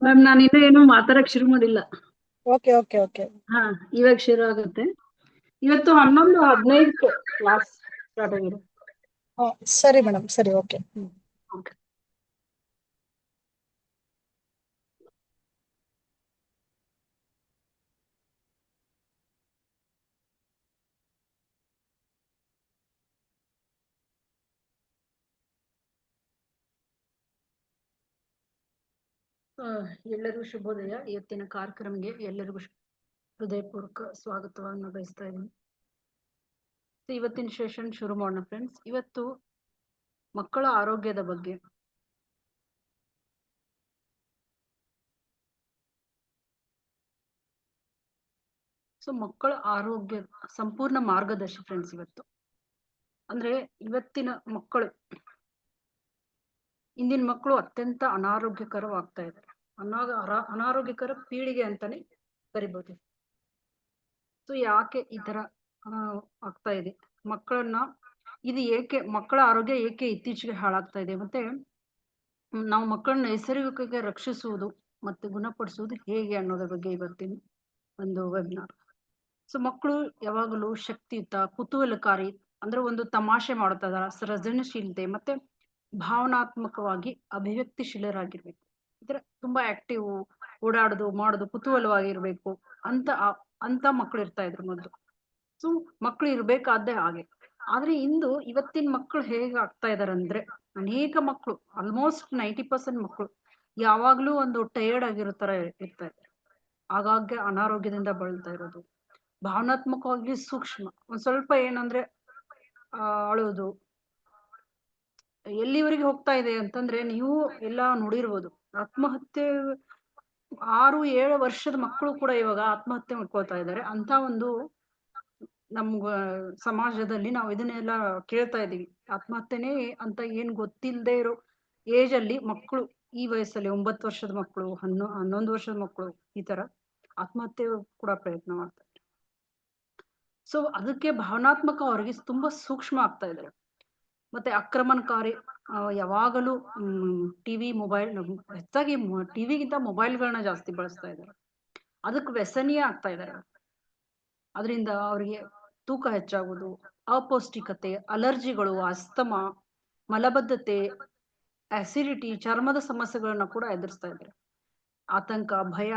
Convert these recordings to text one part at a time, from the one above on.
Ma'am ನಾನು ಇನ್ನೂ ಏನು ಮಾತಾಡಕ್ ಶುರು ಮಾಡಿಲ್ಲ. Okay okay okay. ಹಾ, ಇವಾಗ ಶುರು ಆಗುತ್ತೆ. ಇವತ್ತು 11:15 ಕ್ಲಾಸ್ ಸ್ಟಾರ್ಟ್ ಆಗಿದೆ. ಸರಿ ಮೇಡಮ್, ಸರಿ, ಓಕೆ. ಓಕೆ. ಎಲ್ಲರಿಗೂ ಶುಭೋದಯ. ಇವತ್ತಿನ ಕಾರ್ಯಕ್ರಮಕ್ಕೆ ಎಲ್ಲರಿಗೂ ಹೃದಯಪೂರ್ವಕ ಸ್ವಾಗತವನ್ನು ಬಯಸ್ತಾ ಇದ್ದೀನಿ. ಇವತ್ತಿನ ಸೆಷನ್ ಶುರು ಮಾಡೋಣ ಫ್ರೆಂಡ್ಸ್. ಇವತ್ತು ಮಕ್ಕಳ ಆರೋಗ್ಯದ ಬಗ್ಗೆ. ಸೊ ಮಕ್ಕಳ ಆರೋಗ್ಯ ಸಂಪೂರ್ಣ ಮಾರ್ಗದರ್ಶಿ ಫ್ರೆಂಡ್ಸ್. ಇವತ್ತು ಅಂದ್ರೆ ಇವತ್ತಿನ ಮಕ್ಕಳು, ಇಂದಿನ ಮಕ್ಕಳು ಅತ್ಯಂತ ಅನಾರೋಗ್ಯಕರವಾಗ್ತಾ ಇದ್ದಾರೆ. ಅನಾರೋಗ್ಯಕರ ಪೀಳಿಗೆ ಅಂತಾನೆ ಕರಿಬಹುದು. ಸೊ ಯಾಕೆ ಈ ತರ ಆಗ್ತಾ ಇದೆ ಮಕ್ಕಳನ್ನ, ಇದು ಏಕೆ ಮಕ್ಕಳ ಆರೋಗ್ಯ ಏಕೆ ಇತ್ತೀಚೆಗೆ ಹಾಳಾಗ್ತಾ ಇದೆ, ಮತ್ತೆ ನಾವು ಮಕ್ಕಳನ್ನ ನೈಸರ್ಗಿಕವಾಗಿ ರಕ್ಷಿಸುವುದು ಮತ್ತೆ ಗುಣಪಡಿಸುವುದು ಹೇಗೆ ಅನ್ನೋದ್ರ ಬಗ್ಗೆ ಇವತ್ತಿನ ಒಂದು ವೆಬಿನಾರ್. ಸೊ ಮಕ್ಕಳು ಯಾವಾಗಲೂ ಶಕ್ತಿಯುತ, ಕುತೂಹಲಕಾರಿ, ಅಂದ್ರೆ ಒಂದು ತಮಾಷೆ ಮಾಡ್ತಾ ಇದಾರ, ಸೃಜನಶೀಲತೆ ಮತ್ತೆ ಭಾವನಾತ್ಮಕವಾಗಿ ಅಭಿವ್ಯಕ್ತಿಶೀಲರಾಗಿರ್ಬೇಕು. ಇತರ ತುಂಬಾ ಆಕ್ಟಿವ್, ಓಡಾಡುದು ಮಾಡುದು, ಕುತೂಹಲವಾಗಿರ್ಬೇಕು ಅಂತ ಮಕ್ಕಳು ಇರ್ತಾ ಇದ್ರು ಮೊದಲು. ಸೊ ಮಕ್ಕಳು ಇರ್ಬೇಕಾದ್ದೇ ಹಾಗೆ. ಆದ್ರೆ ಇವತ್ತಿನ ಮಕ್ಕಳು ಹೇಗೆ ಆಗ್ತಾ ಇದಾರೆ ಅಂದ್ರೆ, ಅನೇಕ ಮಕ್ಕಳು ಆಲ್ಮೋಸ್ಟ್ 90% ಮಕ್ಕಳು ಯಾವಾಗ್ಲೂ ಒಂದು ಟಯರ್ಡ್ ಆಗಿರೋ ತರ ಇರ್ತಾ ಇದ್ದಾರೆ. ಆಗಾಗ್ಗೆ ಅನಾರೋಗ್ಯದಿಂದ ಬಳಲ್ತಾ ಇರೋದು, ಭಾವನಾತ್ಮಕವಾಗಿ ಸೂಕ್ಷ್ಮ, ಒಂದ್ ಸ್ವಲ್ಪ ಏನಂದ್ರೆ ಅಳೋದು, ಎಲ್ಲಿವರೆಗೆ ಹೋಗ್ತಾ ಇದೆ ಅಂತಂದ್ರೆ ನೀವು ಎಲ್ಲ ನೋಡಿರ್ಬೋದು. ಆತ್ಮಹತ್ಯೆ 6-7 ವರ್ಷದ ಮಕ್ಕಳು ಕೂಡ ಇವಾಗ ಆತ್ಮಹತ್ಯೆ ಮಾಡ್ಕೊಳ್ತಾ ಇದ್ದಾರೆ ಅಂತ ಒಂದು ನಮ್ಗ ಸಮಾಜದಲ್ಲಿ ನಾವು ಇದನ್ನೆಲ್ಲ ಕೇಳ್ತಾ ಇದೀವಿ. ಆತ್ಮಹತ್ಯೆನೇ ಅಂತ ಏನ್ ಗೊತ್ತಿಲ್ಲದೆ ಇರೋ ಏಜ್ ಅಲ್ಲಿ ಮಕ್ಕಳು, ಈ ವಯಸ್ಸಲ್ಲಿ 9 ವರ್ಷದ ಮಕ್ಕಳು, 11 ವರ್ಷದ ಮಕ್ಕಳು ಈ ತರ ಆತ್ಮಹತ್ಯೆ ಕೂಡ ಪ್ರಯತ್ನ ಮಾಡ್ತಾರೆ. ಸೊ ಅದಕ್ಕೆ ಭಾವನಾತ್ಮಕ ಅವ್ರಿಗೆ ತುಂಬಾ ಸೂಕ್ಷ್ಮ ಆಗ್ತಾ ಇದ್ದಾರೆ. ಮತ್ತೆ ಆಕ್ರಮಣಕಾರಿ, ಯಾವಾಗಲೂ ಟಿವಿ ಮೊಬೈಲ್, ಹೆಚ್ಚಾಗಿ ಟಿವಿಗಿಂತ ಮೊಬೈಲ್ಗಳನ್ನ ಜಾಸ್ತಿ ಬಳಸ್ತಾ ಇದ್ದಾರೆ. ಅದಕ್ಕೆ ವ್ಯಸನಿಯೇ ಆಗ್ತಾ ಇದ್ದಾರೆ. ಅದರಿಂದ ಅವರಿಗೆ ತೂಕ ಹೆಚ್ಚಾಗುವುದು, ಅಪೌಷ್ಟಿಕತೆ, ಅಲರ್ಜಿಗಳು, ಅಸ್ತಮಾ, ಮಲಬದ್ಧತೆ, ಅಸಿಡಿಟಿ, ಚರ್ಮದ ಸಮಸ್ಯೆಗಳನ್ನ ಕೂಡ ಎದುರಿಸ್ತಾ ಇದ್ದಾರೆ. ಆತಂಕ, ಭಯ,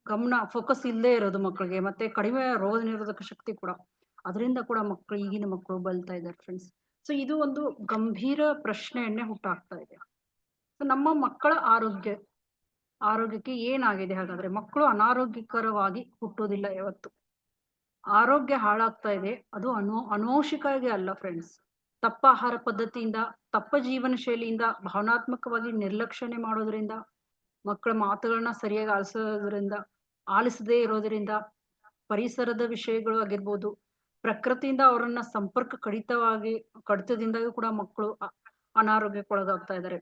ಗಮನ ಫೋಕಸ್ ಇಲ್ಲದೆ ಇರೋದು ಮಕ್ಕಳಿಗೆ, ಮತ್ತೆ ಕಡಿಮೆ ರೋಗ ನಿರೋಧಕ ಶಕ್ತಿ ಕೂಡ, ಅದರಿಂದ ಕೂಡ ಈಗಿನ ಮಕ್ಕಳು ಬಲ್ತಾ ಇದ್ದಾರೆ ಫ್ರೆಂಡ್ಸ್. ಸೊ ಇದು ಒಂದು ಗಂಭೀರ ಪ್ರಶ್ನೆಯನ್ನೇ ಹುಟ್ಟಾಕ್ತಾ ಇದೆ. ಸೊ ನಮ್ಮ ಮಕ್ಕಳ ಆರೋಗ್ಯಕ್ಕೆ ಏನಾಗಿದೆ ಹಾಗಾದ್ರೆ? ಮಕ್ಕಳು ಅನಾರೋಗ್ಯಕರವಾಗಿ ಹುಟ್ಟೋದಿಲ್ಲ ಯಾವತ್ತು. ಆರೋಗ್ಯ ಹಾಳಾಗ್ತಾ ಇದೆ, ಅದು ಅನುವಂಶಿಕವಾಗಿ ಅಲ್ಲ ಫ್ರೆಂಡ್ಸ್. ತಪ್ಪ ಆಹಾರ ಪದ್ಧತಿಯಿಂದ, ತಪ್ಪ ಜೀವನ ಶೈಲಿಯಿಂದ, ಭಾವನಾತ್ಮಕವಾಗಿ ನಿರ್ಲಕ್ಷಣೆ ಮಾಡೋದ್ರಿಂದ, ಮಕ್ಕಳ ಮಾತುಗಳನ್ನ ಸರಿಯಾಗಿ ಆಲಿಸದೇ ಇರೋದ್ರಿಂದ, ಪರಿಸರದ ವಿಷಯಗಳು ಆಗಿರ್ಬೋದು, ಪ್ರಕೃತಿಯಿಂದ ಅವರನ್ನ ಸಂಪರ್ಕ ಕಡಿತದಿಂದಾಗೂ ಕೂಡ ಮಕ್ಕಳು ಅನಾರೋಗ್ಯಕ್ಕೊಳಗಾಗ್ತಾ ಇದ್ದಾರೆ.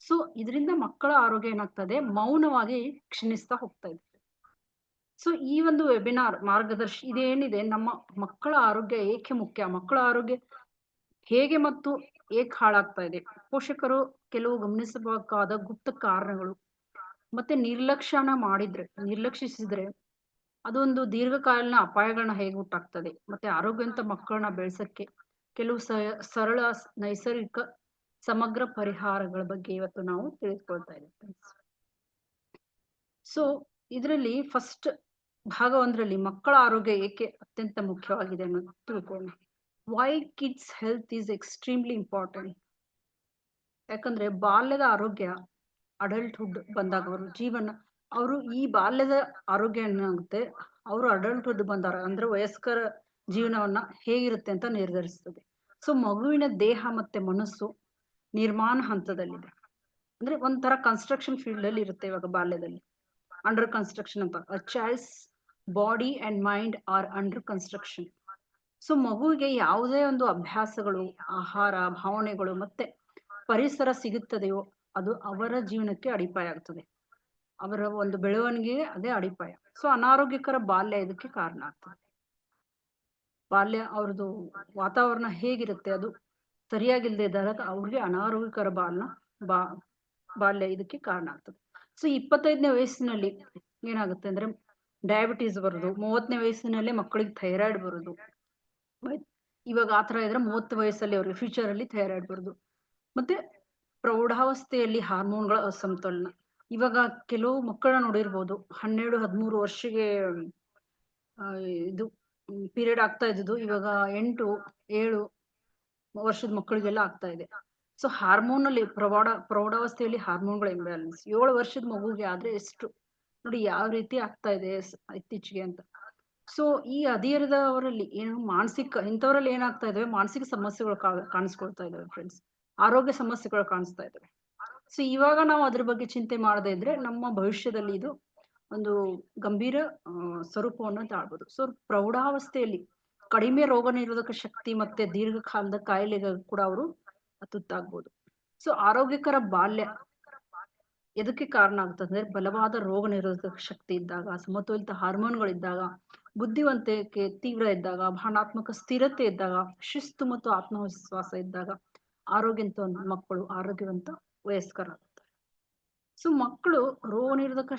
ಸೊ ಇದರಿಂದ ಮಕ್ಕಳ ಆರೋಗ್ಯ ಏನಾಗ್ತದೆ, ಮೌನವಾಗಿ ಕ್ಷೀಣಿಸ್ತಾ ಹೋಗ್ತಾ ಇದೆ. ಸೊ ಈ ಒಂದು ವೆಬಿನಾರ್ ಮಾರ್ಗದರ್ಶಿ ಇದೇನಿದೆ, ನಮ್ಮ ಮಕ್ಕಳ ಆರೋಗ್ಯ ಏಕೆ ಮುಖ್ಯ, ಮಕ್ಕಳ ಆರೋಗ್ಯ ಹೇಗೆ ಮತ್ತು ಏಕೆ ಹಾಳಾಗ್ತಾ ಇದೆ, ಪೋಷಕರು ಕೆಲವು ಗಮನಿಸಬೇಕಾದ ಗುಪ್ತ ಕಾರಣಗಳು, ಮತ್ತೆ ನಿರ್ಲಕ್ಷಿಸಿದ್ರೆ ಅದೊಂದು ದೀರ್ಘಕಾಲೀನ ಅಪಾಯಗಳನ್ನ ಹೇಗೆ ಉಂಟಾಗ್ತದೆ, ಮತ್ತೆ ಆರೋಗ್ಯವಂತ ಮಕ್ಕಳನ್ನ ಬೆಳೆಸಕ್ಕೆ ಕೆಲವು ಸರಳ ನೈಸರ್ಗಿಕ ಸಮಗ್ರ ಪರಿಹಾರಗಳ ಬಗ್ಗೆ ಇವತ್ತು ನಾವು ತಿಳಿದುಕೊಳ್ತಾ ಇದ್ದೀವಿ. ಸೊ ಇದರಲ್ಲಿ ಫಸ್ಟ್ ಭಾಗ ಒಂದರಲ್ಲಿ ಮಕ್ಕಳ ಆರೋಗ್ಯ ಏಕೆ ಅತ್ಯಂತ ಮುಖ್ಯವಾಗಿದೆ ಅನ್ನೋದು ತಿಳ್ಕೊಳ್ಳೋಣ. Why kids health is extremely important. ಯಾಕಂದ್ರೆ ಬಾಲ್ಯದ ಆರೋಗ್ಯ ಅಡಲ್ಟ್ಹುಡ್ ಬಂದಾಗ ಅವರು ಈ ಬಾಲ್ಯದ ಆರೋಗ್ಯ ಏನಾಗುತ್ತೆ, ಅವರು ಅಡಲ್ಟ್ಹುಡ್ ಬಂದಾರ ಅಂದ್ರೆ ವಯಸ್ಕರ ಜೀವನವನ್ನ ಹೇಗಿರುತ್ತೆ ಅಂತ ನಿರ್ಧರಿಸ್ತದೆ. ಸೊ ಮಗುವಿನ ದೇಹ ಮತ್ತೆ ಮನಸ್ಸು ನಿರ್ಮಾಣ ಹಂತದಲ್ಲಿದೆ, ಅಂದ್ರೆ ಒಂಥರ ಕನ್ಸ್ಟ್ರಕ್ಷನ್ ಫೀಲ್ಡ್ ಅಲ್ಲಿ ಇರುತ್ತೆ ಇವಾಗ ಬಾಲ್ಯದಲ್ಲಿ. ಅಂಡರ್ ಕನ್ಸ್ಟ್ರಕ್ಷನ್ ಅಂತ, a child's body and mind are under construction. So ಮಗುವಿಗೆ ಯಾವುದೇ ಒಂದು ಅಭ್ಯಾಸಗಳು, ಆಹಾರ, ಭಾವನೆಗಳು ಮತ್ತೆ ಪರಿಸರ ಸಿಗುತ್ತದೆಯೋ ಅದು ಅವರ ಜೀವನಕ್ಕೆ ಅಡಿಪಾಯ ಆಗ್ತದೆ, ಅವರ ಒಂದು ಬೆಳವಣಿಗೆಗೆ ಅದೇ ಅಡಿಪಾಯ. ಸೊ ಅನಾರೋಗ್ಯಕರ ಬಾಲ್ಯ ಇದಕ್ಕೆ ಕಾರಣ ಆಗ್ತದೆ. ಬಾಲ್ಯ ಅವ್ರದ್ದು ವಾತಾವರಣ ಹೇಗಿರುತ್ತೆ ಅದು ಸರಿಯಾಗಿಲ್ಲದೆ ಇದ್ದಾಗ ಅವ್ರಿಗೆ ಅನಾರೋಗ್ಯಕರ ಬಾಲ್ಯ ಇದಕ್ಕೆ ಕಾರಣ ಆಗ್ತದೆ. ಸೊ 25ನೇ ವಯಸ್ಸಿನಲ್ಲಿ ಏನಾಗುತ್ತೆ ಅಂದ್ರೆ ಡಯಾಬಿಟೀಸ್ ಬರೋದು, 30ನೇ ವಯಸ್ಸಿನಲ್ಲೇ ಮಕ್ಕಳಿಗೆ ಥೈರಾಯ್ಡ್ ಬರೋದು. ಇವಾಗ ಆತರ ಇದ್ರೆ 30 ವಯಸ್ಸಲ್ಲಿ ಅವ್ರಿಗೆ ಫ್ಯೂಚರ್ ಅಲ್ಲಿ ಥೈರಾಯ್ಡ್ ಬರೋದು. ಮತ್ತೆ ಪ್ರೌಢಾವಸ್ಥೆಯಲ್ಲಿ ಹಾರ್ಮೋನ್ಗಳ ಅಸಮತೋಲನ. ಇವಾಗ ಕೆಲವು ಮಕ್ಕಳನ್ನ ನೋಡಿರ್ಬೋದು, 12, 13 ವರ್ಷಕ್ಕೆ ಇದು ಪೀರಿಯಡ್ ಆಗ್ತಾ ಇದ್ದು ಇವಾಗ 8, 7 ವರ್ಷದ ಮಕ್ಕಳಿಗೆಲ್ಲ ಆಗ್ತಾ ಇದೆ. ಸೊ ಹಾರ್ಮೋನಲ್ಲಿ ಪ್ರೌಢಾವಸ್ಥೆಯಲ್ಲಿ ಹಾರ್ಮೋನ್ಗಳ ಇಂಬ್ಯಾಲೆನ್ಸ್ 7 ವರ್ಷದ ಮಗುಗೆ ಆದ್ರೆ ಎಷ್ಟು ನೋಡಿ ಯಾವ ರೀತಿ ಆಗ್ತಾ ಇದೆ ಇತ್ತೀಚೆಗೆ ಅಂತ. ಸೊ ಈ ಹದಿಹರೆಯದವರಲ್ಲಿ ಏನು ಮಾನಸಿಕ ಇಂಥವರಲ್ಲಿ ಏನಾಗ್ತಾ ಇದಾವೆ, ಮಾನಸಿಕ ಸಮಸ್ಯೆಗಳು ಕಾಣಿಸ್ಕೊಳ್ತಾ ಇದಾವೆ ಫ್ರೆಂಡ್ಸ್, ಆರೋಗ್ಯ ಸಮಸ್ಯೆಗಳು ಕಾಣಿಸ್ತಾ ಇದಾವೆ. ಸೊ ಇವಾಗ ನಾವು ಅದ್ರ ಬಗ್ಗೆ ಚಿಂತೆ ಮಾಡದೇ ಇದ್ರೆ ನಮ್ಮ ಭವಿಷ್ಯದಲ್ಲಿ ಇದು ಒಂದು ಗಂಭೀರ ಸ್ವರೂಪವನ್ನು ತಾಳ್ಬೋದು. ಸೊ ಪ್ರೌಢಾವಸ್ಥೆಯಲ್ಲಿ ಕಡಿಮೆ ರೋಗ ನಿರೋಧಕ ಶಕ್ತಿ ಮತ್ತೆ ದೀರ್ಘಕಾಲದ ಕಾಯಿಲೆಗಳು ಕೂಡ ಅವರು ತುತ್ತಾಗ್ಬೋದು. ಸೊ ಆರೋಗ್ಯಕರ ಬಾಲ್ಯ ಎದಕ್ಕೆ ಕಾರಣ ಆಗ್ತದೆ ಅಂದ್ರೆ ಬಲವಾದ ರೋಗ ನಿರೋಧಕ ಶಕ್ತಿ ಇದ್ದಾಗ, ಸಮತೋಲಿತ ಹಾರ್ಮೋನ್ಗಳಿದ್ದಾಗ, ಬುದ್ಧಿವಂತಿಕೆ ತೀವ್ರ ಇದ್ದಾಗ, ಭಾವನಾತ್ಮಕ ಸ್ಥಿರತೆ ಇದ್ದಾಗ, ಶಿಸ್ತು ಮತ್ತು ಆತ್ಮವಿಶ್ವಾಸ ಇದ್ದಾಗ ಆರೋಗ್ಯವಂತ ಮಕ್ಕಳು ಆರೋಗ್ಯವಂತ ವಯಸ್ಕರಾಗ್ತಾರೆ. ಸೊ ಮಕ್ಕಳ ರೋಗ ನಿರೋಧಕ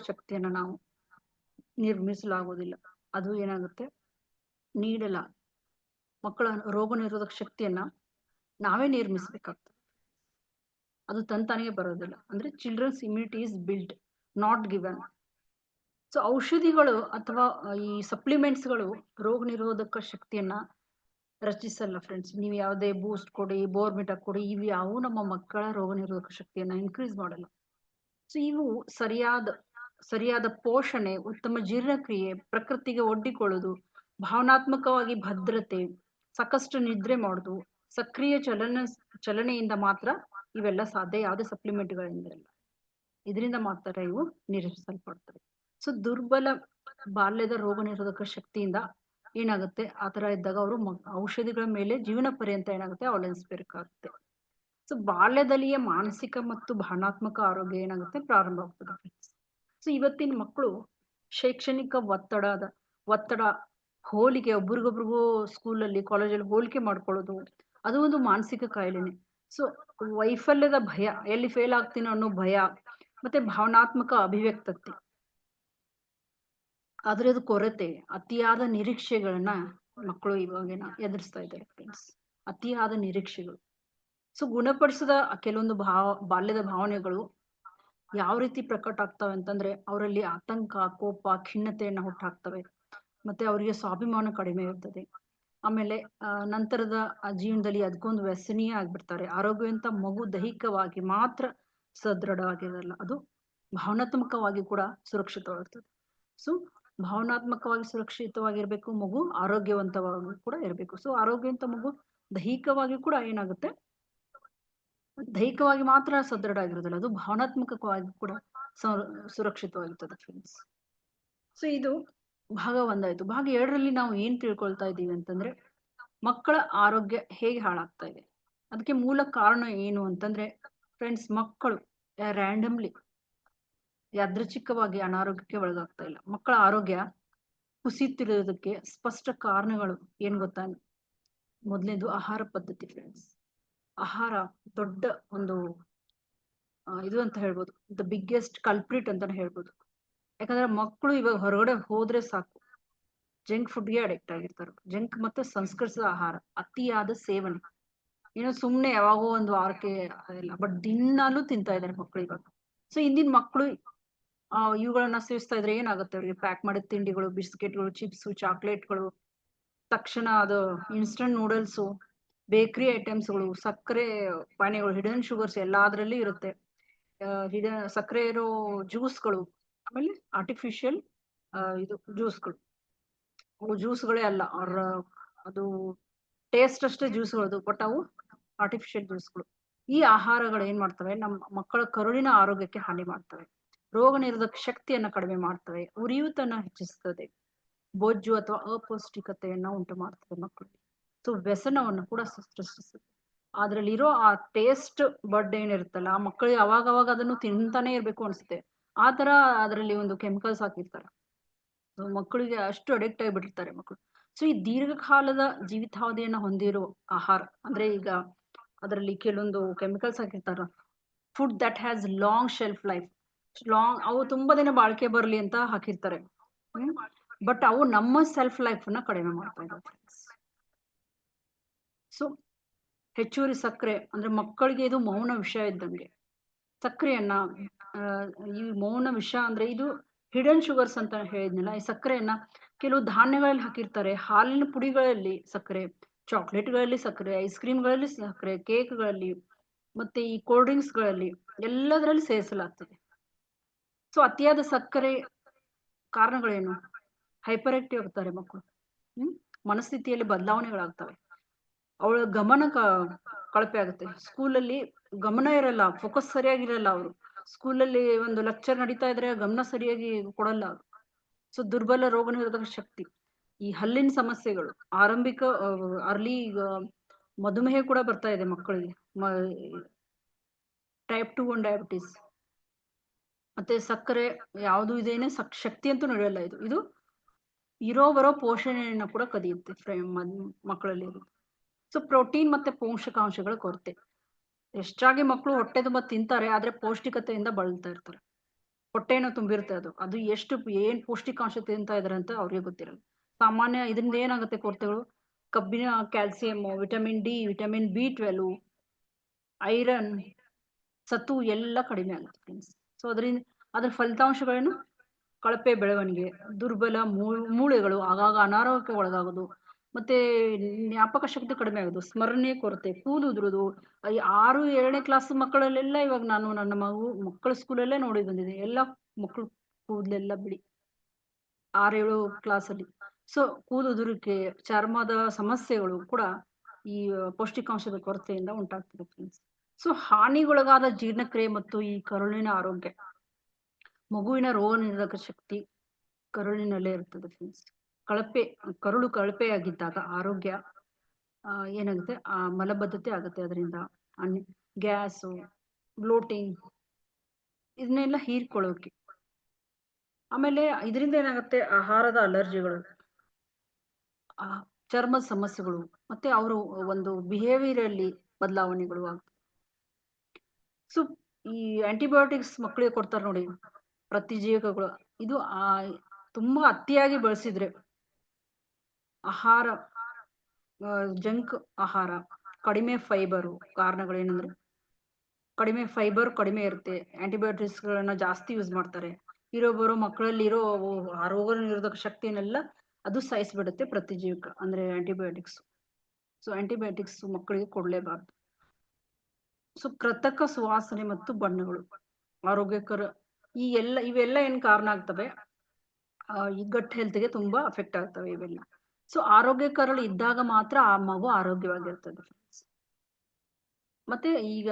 ಶಕ್ತಿಯನ್ನ ನಾವು ನಿರ್ಮಿಸಲಾಗುವುದಿಲ್ಲ. ಅದು ಏನಾಗುತ್ತೆ, ಮಕ್ಕಳ ರೋಗ ನಿರೋಧಕ ಶಕ್ತಿಯನ್ನ ನಾವೇ ನಿರ್ಮಿಸಬೇಕಾಗ್ತದೆ. ಅದು ತಂತಾನೇ ಬರೋದಿಲ್ಲ. ಅಂದ್ರೆ children's immunity is built, not given. So ಔಷಧಿಗಳು ಅಥವಾ ಈ ಸಪ್ಲಿಮೆಂಟ್ಸ್ಗಳು ರೋಗ ನಿರೋಧಕ ಶಕ್ತಿಯನ್ನ ರಚಿಸಲ್ಲ ಫ್ರೆಂಡ್ಸ್. ನೀವು ಯಾವುದೇ ಬೂಸ್ಟ್ ಕೊಡಿ, ಬೋರ್ಮಿಟಾ ಕೊಡಿ, ಇವು ಯಾವು ನಮ್ಮ ಮಕ್ಕಳ ರೋಗ ನಿರೋಧಕ ಶಕ್ತಿಯನ್ನ ಇನ್ಕ್ರೀಸ್ ಮಾಡಲ್ಲ. ಸೊ ಇವು ಸರಿಯಾದ ಪೋಷಣೆ, ಉತ್ತಮ ಜೀರ್ಣಕ್ರಿಯೆ, ಪ್ರಕೃತಿಗೆ ಒಡ್ಡಿಕೊಳ್ಳುವುದು, ಭಾವನಾತ್ಮಕವಾಗಿ ಭದ್ರತೆ, ಸಾಕಷ್ಟು ನಿದ್ರೆ ಮಾಡುದು, ಸಕ್ರಿಯ ಚಲನೆಯಿಂದ ಮಾತ್ರ ಇವೆಲ್ಲ ಸಾಧ್ಯ. ಯಾವುದೇ ಸಪ್ಲಿಮೆಂಟ್ಗಳಿಂದ ಇಲ್ಲ, ಇದರಿಂದ ಮಾತ್ರ ಇವು ನಿರೀಕ್ಷಿಸಲ್ಪಡ್ತವೆ. ಸೊ ದುರ್ಬಲ ಬಾಲ್ಯದ ರೋಗ ನಿರೋಧಕ ಶಕ್ತಿಯಿಂದ ಏನಾಗುತ್ತೆ, ಆತರ ಇದ್ದಾಗ ಅವರು ಔಷಧಿಗಳ ಮೇಲೆ ಜೀವನ ಪರ್ಯಂತ ಏನಾಗುತ್ತೆ ಅವಲಂಬಿಸಬೇಕಾಗುತ್ತೆ. ಸೊ ಬಾಲ್ಯದಲ್ಲಿಯೇ ಮಾನಸಿಕ ಮತ್ತು ಭಾವನಾತ್ಮಕ ಆರೋಗ್ಯ ಏನಾಗುತ್ತೆ ಪ್ರಾರಂಭ ಆಗ್ತದೆ. ಸೊ ಇವತ್ತಿನ ಮಕ್ಕಳು ಶೈಕ್ಷಣಿಕ ಒತ್ತಡ, ಹೋಲಿಕೆ, ಒಬ್ರಿಗೊಬ್ರಿಗೂ ಸ್ಕೂಲಲ್ಲಿ ಕಾಲೇಜಲ್ಲಿ ಹೋಲಿಕೆ ಮಾಡ್ಕೊಳ್ಳೋದು, ಅದು ಒಂದು ಮಾನಸಿಕ ಕಾಯಿಲೆನೆ. ಸೊ ವೈಫಲ್ಯದ ಭಯ, ಎಲ್ಲಿ ಫೇಲ್ ಆಗ್ತೀನೋ ಅನ್ನೋ ಭಯ, ಮತ್ತೆ ಭಾವನಾತ್ಮಕ ಅಭಿವ್ಯಕ್ತತೆ, ಅದ್ರದ್ದು ಕೊರತೆ, ಅತಿಯಾದ ನಿರೀಕ್ಷೆಗಳನ್ನ ಮಕ್ಕಳು ಇವಾಗಿನ ಎದುರಿಸ್ತಾ ಇದ್ದಾರೆ ಫ್ರೆಂಡ್ಸ್. ಅತಿಯಾದ ನಿರೀಕ್ಷೆಗಳು. ಸೊ ಗುಣಪಡಿಸಿದ ಕೆಲವೊಂದು ಬಾಲ್ಯದ ಭಾವನೆಗಳು ಯಾವ ರೀತಿ ಪ್ರಕಟ ಆಗ್ತವೆ ಅಂತಂದ್ರೆ ಅವರಲ್ಲಿ ಆತಂಕ, ಕೋಪ, ಖಿನ್ನತೆಯನ್ನ ಹುಟ್ಟಾಕ್ತವೆ. ಮತ್ತೆ ಅವರಿಗೆ ಸ್ವಾಭಿಮಾನ ಕಡಿಮೆ ಇರ್ತದೆ. ಆಮೇಲೆ ನಂತರದ ಜೀವನದಲ್ಲಿ ಅದಕ್ಕೊಂದು ವ್ಯಸನಿಯೇ ಆಗ್ಬಿಡ್ತಾರೆ. ಆರೋಗ್ಯವಂತ ಮಗು ದೈಹಿಕವಾಗಿ ಮಾತ್ರ ಸದೃಢವಾಗಿರಲ್ಲ, ಅದು ಭಾವನಾತ್ಮಕವಾಗಿ ಕೂಡ ಸುರಕ್ಷಿತವಾಗಿರ್ತದೆ. ಸೊ ಭಾವನಾತ್ಮಕವಾಗಿ ಸುರಕ್ಷಿತವಾಗಿರ್ಬೇಕು ಮಗು, ಆರೋಗ್ಯವಂತವಾಗಿ ಕೂಡ ಇರಬೇಕು. ಸೊ ಆರೋಗ್ಯವಂತ ಮಗು ದೈಹಿಕವಾಗಿ ಕೂಡ ಏನಾಗುತ್ತೆ, ದೈಹಿಕವಾಗಿ ಮಾತ್ರ ಸದೃಢ ಆಗಿರೋದಿಲ್ಲ, ಅದು ಭಾವನಾತ್ಮಕವಾಗಿ ಕೂಡ ಸುರಕ್ಷಿತವಾಗಿರ್ತದೆ ಫ್ರೆಂಡ್ಸ್. ಸೊ ಇದು ಭಾಗ 1 ಆಯ್ತು. ಭಾಗ 2ರಲ್ಲಿ ನಾವು ಏನ್ ತಿಳ್ಕೊಳ್ತಾ ಇದ್ದೀವಿ ಅಂತಂದ್ರೆ ಮಕ್ಕಳ ಆರೋಗ್ಯ ಹೇಗೆ ಹಾಳಾಗ್ತಾ ಇದೆ, ಅದಕ್ಕೆ ಮೂಲ ಕಾರಣ ಏನು ಅಂತಂದ್ರೆ ಫ್ರೆಂಡ್ಸ್, ಮಕ್ಕಳು ರ್ಯಾಂಡಮ್ಲಿ ಯಾದೃಚ್ಛಿಕವಾಗಿ ಅನಾರೋಗ್ಯಕ್ಕೆ ಒಳಗಾಗ್ತಾ ಇಲ್ಲ. ಮಕ್ಕಳ ಆರೋಗ್ಯ ಕುಸಿಯುತ್ತಿರೋದಕ್ಕೆ ಸ್ಪಷ್ಟ ಕಾರಣಗಳು ಏನ್ ಗೊತ್ತಾ? ಮೊದಲನೇದು ಆಹಾರ ಪದ್ಧತಿ ಫ್ರೆಂಡ್ಸ್. ಆಹಾರ ದೊಡ್ಡ ಒಂದು ಇದು ಅಂತ ಹೇಳ್ಬೋದು, ದ ಬಿಗ್ಗೆಸ್ಟ್ ಕಲ್ಪ್ರಿಟ್ ಅಂತಾನೆ ಹೇಳ್ಬೋದು. ಯಾಕಂದ್ರೆ ಮಕ್ಕಳು ಇವಾಗ ಹೊರಗಡೆ ಹೋದ್ರೆ ಸಾಕು ಜಂಕ್ ಫುಡ್ಗೆ ಅಡಿಕ್ಟ್ ಆಗಿರ್ತಾರೆ. ಜಂಕ್ ಮತ್ತೆ ಸಂಸ್ಕರಿಸಿದ ಆಹಾರ ಅತಿಯಾದ ಸೇವನೆ, ಏನೋ ಸುಮ್ನೆ ಯಾವಾಗೋ ಒಂದು ವಾರಕ್ಕೆ ಇಲ್ಲ, ಬಟ್ ದಿನಾಲೂ ತಿಂತಾ ಇದಾರೆ ಮಕ್ಕಳು ಇವಾಗ. ಸೊ ಇಂದಿನ ಮಕ್ಕಳು ಇವುಗಳನ್ನ ಸೇವಿಸ್ತಾ ಇದ್ರೆ ಏನಾಗುತ್ತೆ ಅವ್ರಿಗೆ? ಪ್ಯಾಕ್ ಮಾಡಿದ ತಿಂಡಿಗಳು, ಬಿಸ್ಕೆಟ್ಗಳು, ಚಿಪ್ಸು, ಚಾಕ್ಲೇಟ್ಗಳು, ತಕ್ಷಣ ಅದು ಇನ್ಸ್ಟಂಟ್ ನೂಡಲ್ಸು, ಬೇಕರಿ ಐಟಮ್ಸ್ಗಳು, ಸಕ್ಕರೆ ಪಾನೀಯಗಳು, ಹಿಡನ್ ಶುಗರ್ಸ್ ಎಲ್ಲಾದ್ರಲ್ಲಿ ಇರುತ್ತೆ. ಸಕ್ಕರೆ ಇರೋ ಜ್ಯೂಸ್ಗಳು, ಆಮೇಲೆ ಆರ್ಟಿಫಿಷಿಯಲ್ ಇದು ಜ್ಯೂಸ್ಗಳು, ಅವು ಜ್ಯೂಸ್ಗಳೇ ಅಲ್ಲ, ಅದು ಟೇಸ್ಟ್ ಅಷ್ಟೇ ಜ್ಯೂಸ್ಗಳದು, ಬಟ್ ಅವು ಆರ್ಟಿಫಿಷಿಯಲ್ ಜ್ಯೂಸ್ಗಳು. ಈ ಆಹಾರಗಳು ಏನ್ ಮಾಡ್ತವೆ, ನಮ್ಮ ಮಕ್ಕಳ ಕರುಳಿನ ಆರೋಗ್ಯಕ್ಕೆ ಹಾನಿ ಮಾಡ್ತವೆ, ರೋಗ ನಿರೋಧಕ ಶಕ್ತಿಯನ್ನ ಕಡಿಮೆ ಮಾಡ್ತವೆ, ಉರಿಯೂತನ ಹೆಚ್ಚಿಸ್ತದೆ, ಬೊಜ್ಜು ಅಥವಾ ಅಪೌಷ್ಟಿಕತೆಯನ್ನ ಉಂಟು ಮಾಡ್ತದೆ ಮಕ್ಕಳಿಗೆ. ಸೊ ವ್ಯಸನವನ್ನು ಕೂಡ ಸೃಷ್ಟಿಸ್ತದೆ. ಅದ್ರಲ್ಲಿರೋ ಆ ಟೇಸ್ಟ್ ಬಡ್ ಏನಿರುತ್ತಲ್ಲ, ಆ ಮಕ್ಕಳಿಗೆ ಅವಾಗ ಅದನ್ನು ತಿಂತಾನೆ ಇರ್ಬೇಕು ಅನ್ಸುತ್ತೆ. ಆ ತರ ಅದರಲ್ಲಿ ಒಂದು ಕೆಮಿಕಲ್ಸ್ ಹಾಕಿರ್ತಾರೆ. ಮಕ್ಕಳಿಗೆ ಅಷ್ಟು ಅಡಿಕ್ಟ್ ಆಗಿಬಿಟ್ಟಿರ್ತಾರೆ ಮಕ್ಕಳು. ಸೊ ಈ ದೀರ್ಘಕಾಲದ ಜೀವಿತಾವಧಿಯನ್ನ ಹೊಂದಿರೋ ಆಹಾರ ಅಂದ್ರೆ ಈಗ ಅದರಲ್ಲಿ ಕೆಲವೊಂದು ಕೆಮಿಕಲ್ಸ್ ಹಾಕಿರ್ತಾರ, food that has long shelf life. ಅವು ತುಂಬಾ ದಿನ ಬಾಳಿಕೆ ಬರಲಿ ಅಂತ ಹಾಕಿರ್ತಾರೆ. ಬಟ್ ಅವು ನಮ್ಮ ಸೆಲ್ಫ್ ಲೈಫ್ ನ ಕಡಿಮೆ ಮಾಡ್ತಾ ಇದ್ದಾವೆ. ಸೊ ಹೆಚ್ಚುವರಿ ಸಕ್ಕರೆ ಅಂದ್ರೆ ಮಕ್ಕಳಿಗೆ ಇದು ಮೌನ ವಿಷ ಇದ್ದಂಗೆ. ಸಕ್ಕರೆಯನ್ನ ಈ ಮೌನ ವಿಷ ಅಂದ್ರೆ ಇದು ಹಿಡನ್ ಶುಗರ್ಸ್ ಅಂತ ಹೇಳಿದ್ನಲ್ಲ, ಈ ಸಕ್ಕರೆಯನ್ನ ಕೆಲವು ಧಾನ್ಯಗಳಲ್ಲಿ ಹಾಕಿರ್ತಾರೆ, ಹಾಲಿನ ಪುಡಿಗಳಲ್ಲಿ ಸಕ್ಕರೆ, ಚಾಕ್ಲೇಟ್ಗಳಲ್ಲಿ ಸಕ್ಕರೆ, ಐಸ್ ಕ್ರೀಮ್ಗಳಲ್ಲಿ ಸಕ್ಕರೆ, ಕೇಕ್ಗಳಲ್ಲಿ, ಮತ್ತೆ ಈ ಕೋಲ್ಡ್ ಡ್ರಿಂಕ್ಸ್ ಗಳಲ್ಲಿ ಎಲ್ಲದರಲ್ಲಿ ಸೇರಿಸಲಾಗ್ತದೆ. ಸೊ ಅತಿಯಾದ ಸಕ್ಕರೆ ಕಾರಣಗಳೇನು? ಹೈಪರ್ ಆಕ್ಟಿವ್ ಆಗ್ತಾರೆ ಮಕ್ಕಳು. ಮನಸ್ಥಿತಿಯಲ್ಲಿ ಬದಲಾವಣೆಗಳಾಗ್ತವೆ. ಅವಳ ಗಮನ ಕಳಪೆ ಆಗುತ್ತೆ. ಸ್ಕೂಲಲ್ಲಿ ಗಮನ ಇರಲ್ಲ, ಫೋಕಸ್ ಸರಿಯಾಗಿರಲ್ಲ. ಅವರು ಸ್ಕೂಲಲ್ಲಿ ಒಂದು ಲೆಕ್ಚರ್ ನಡೀತಾ ಇದ್ರೆ ಗಮನ ಸರಿಯಾಗಿ ಕೊಡಲ್ಲ ಅವರು. ಸೊ ದುರ್ಬಲ ರೋಗ ನಿರೋಧಕ ಶಕ್ತಿ, ಈ ಹಲ್ಲಿನ ಸಮಸ್ಯೆಗಳು, ಆರಂಭಿಕ ಅರ್ಲಿ ಮಧುಮೇಹ ಕೂಡ ಬರ್ತಾ ಇದೆ ಮಕ್ಕಳಿಗೆ, ಟೈಪ್ 2 ಡಯಾಬಿಟಿಸ್. ಮತ್ತೆ ಸಕ್ಕರೆ ಯಾವುದು ಇದೇನೆ ಶಕ್ತಿ ಅಂತೂ ನಡೆಯಲ್ಲ. ಇದು ಇರೋ ಬರೋ ಪೋಷಣೆಯನ್ನ ಕೂಡ ಕದಿಯುತ್ತೆ ಮಕ್ಕಳಲ್ಲಿ. ಸೊ ಪ್ರೋಟೀನ್ ಮತ್ತೆ ಪೋಷಕಾಂಶಗಳ ಕೊರತೆ. ಎಷ್ಟಾಗಿ ಮಕ್ಕಳು ಹೊಟ್ಟೆ ತುಂಬಾ ತಿಂತಾರೆ, ಆದ್ರೆ ಪೌಷ್ಟಿಕತೆಯಿಂದ ಬಳಲ್ತಾ ಇರ್ತಾರೆ. ಹೊಟ್ಟೆನೂ ತುಂಬಿರುತ್ತೆ, ಅದು ಎಷ್ಟು ಏನ್ ಪೌಷ್ಟಿಕಾಂಶ ತಿಂತಾ ಇದಾರೆ ಅಂತ ಅವ್ರಿಗೆ ಗೊತ್ತಿರಲ್ಲ. ಸಾಮಾನ್ಯ ಇದರಿಂದ ಏನಾಗುತ್ತೆ ಕೊರತೆಗಳು? ಕಬ್ಬಿಣ, calcium, vitamin D, vitamin B12, iron, ಸತು ಎಲ್ಲ ಕಡಿಮೆ ಆಗುತ್ತೆ ಫ್ರೆಂಡ್ಸ್. ಸೊ ಅದ್ರ ಫಲಿತಾಂಶಗಳೇನು? ಕಳಪೆ ಬೆಳವಣಿಗೆ, ದುರ್ಬಲ ಮೂಳೆಗಳು, ಆಗಾಗ ಅನಾರೋಗ್ಯಕ್ಕೆ ಒಳಗಾಗೋದು, ಮತ್ತೆ ಜ್ಞಾಪಕ ಶಕ್ತಿ ಕಡಿಮೆ ಆಗೋದು, ಸ್ಮರಣೆ ಕೊರತೆ, ಕೂದಲು ಉದುರೋದು. 6, 7ನೇ ಕ್ಲಾಸ್ ಮಕ್ಕಳಲ್ಲೆಲ್ಲ ಇವಾಗ ನಾನು ನನ್ನ ಮಕ್ಕಳ ಸ್ಕೂಲಲ್ಲೇ ನೋಡಿ ಬಂದಿದೆ. ಎಲ್ಲ ಮಕ್ಕಳು ಕೂದಲೆಲ್ಲ ಬಿಳಿ 6, 7 ಕ್ಲಾಸಲ್ಲಿ. ಸೊ ಕೂದಲು ಉದುರಿಕೆ, ಚರ್ಮದ ಸಮಸ್ಯೆಗಳು ಕೂಡ ಈ ಪೌಷ್ಟಿಕಾಂಶದ ಕೊರತೆಯಿಂದ ಉಂಟಾಗ್ತದೆ ಫ್ರೆಂಡ್ಸ್. ಸೊ ಹಾನಿಗೊಳಗಾದ ಜೀರ್ಣಕ್ರಿಯೆ ಮತ್ತು ಈ ಕರುಳಿನ ಆರೋಗ್ಯ. ಮಗುವಿನ ರೋಗ ನಿರೋಧಕ ಶಕ್ತಿ ಕರುಳಿನಲ್ಲೇ ಇರ್ತದೆ ಫ್ರೆಂಡ್ಸ್. ಕರುಳು ಕಳಪೆಯಾಗಿದ್ದಾಗ ಆರೋಗ್ಯ ಏನಾಗುತ್ತೆ? ಮಲಬದ್ಧತೆ ಆಗುತ್ತೆ. ಅದರಿಂದ ಗ್ಯಾಸು, ಬ್ಲೋಟಿಂಗ್ ಇದನ್ನೆಲ್ಲ ಹೀರ್ಕೊಳ್ಳೋಕೆ. ಆಮೇಲೆ ಇದರಿಂದ ಏನಾಗುತ್ತೆ? ಆಹಾರದ ಅಲರ್ಜಿಗಳು, ಚರ್ಮದ ಸಮಸ್ಯೆಗಳು, ಮತ್ತೆ ಅವರು ಒಂದು ಬಿಹೇವಿಯರ್ ಅಲ್ಲಿ ಬದಲಾವಣೆಗಳು ಆಗ್ತವೆ. ಸೊ ಈ ಆಂಟಿಬಯೋಟಿಕ್ಸ್ ಮಕ್ಕಳಿಗೆ ಕೊಡ್ತಾರೆ ನೋಡಿ, ಪ್ರತಿಜೀವಕಗಳು. ಇದು ತುಂಬಾ ಅತಿಯಾಗಿ ಬಳಸಿದ್ರೆ ಆಹಾರ, ಜಂಕ್ ಆಹಾರ, ಕಡಿಮೆ ಫೈಬರು. ಕಾರಣಗಳೇನಂದ್ರೆ ಕಡಿಮೆ ಫೈಬರ್ ಕಡಿಮೆ ಇರುತ್ತೆ, ಆಂಟಿಬಯೋಟಿಕ್ಸ್ ಗಳನ್ನ ಜಾಸ್ತಿ ಯೂಸ್ ಮಾಡ್ತಾರೆ. ಬರೋ ಮಕ್ಕಳಲ್ಲಿ ಇರೋ ರೋಗ ನಿರೋಧಕ ಶಕ್ತಿಯನ್ನೆಲ್ಲ ಅದು ಸಾಯಿಸ್ಬಿಡುತ್ತೆ ಪ್ರತಿಜೀವಕ ಅಂದ್ರೆ ಆಂಟಿಬಯೋಟಿಕ್ಸ್. ಸೊ ಆಂಟಿಬಯೋಟಿಕ್ಸ್ ಮಕ್ಕಳಿಗೆ ಕೊಡ್ಲೇಬಾರ್ದು. ಸೊ ಕೃತಕ ಸುವಾಸನೆ ಮತ್ತು ಬಣ್ಣಗಳು ಆರೋಗ್ಯಕರ ಇವೆಲ್ಲ ಏನ್ ಕಾರಣ ಆಗ್ತವೆ? ಈ ಗಟ್ ಹೆಲ್ತ್ಗೆ ತುಂಬಾ ಅಫೆಕ್ಟ್ ಆಗ್ತವೆ ಇವೆಲ್ಲ. ಸೊ ಆರೋಗ್ಯಕರಗಳು ಇದ್ದಾಗ ಮಾತ್ರ ಆ ಮಗು ಆರೋಗ್ಯವಾಗಿರ್ತದೆ. ಮತ್ತೆ ಈಗ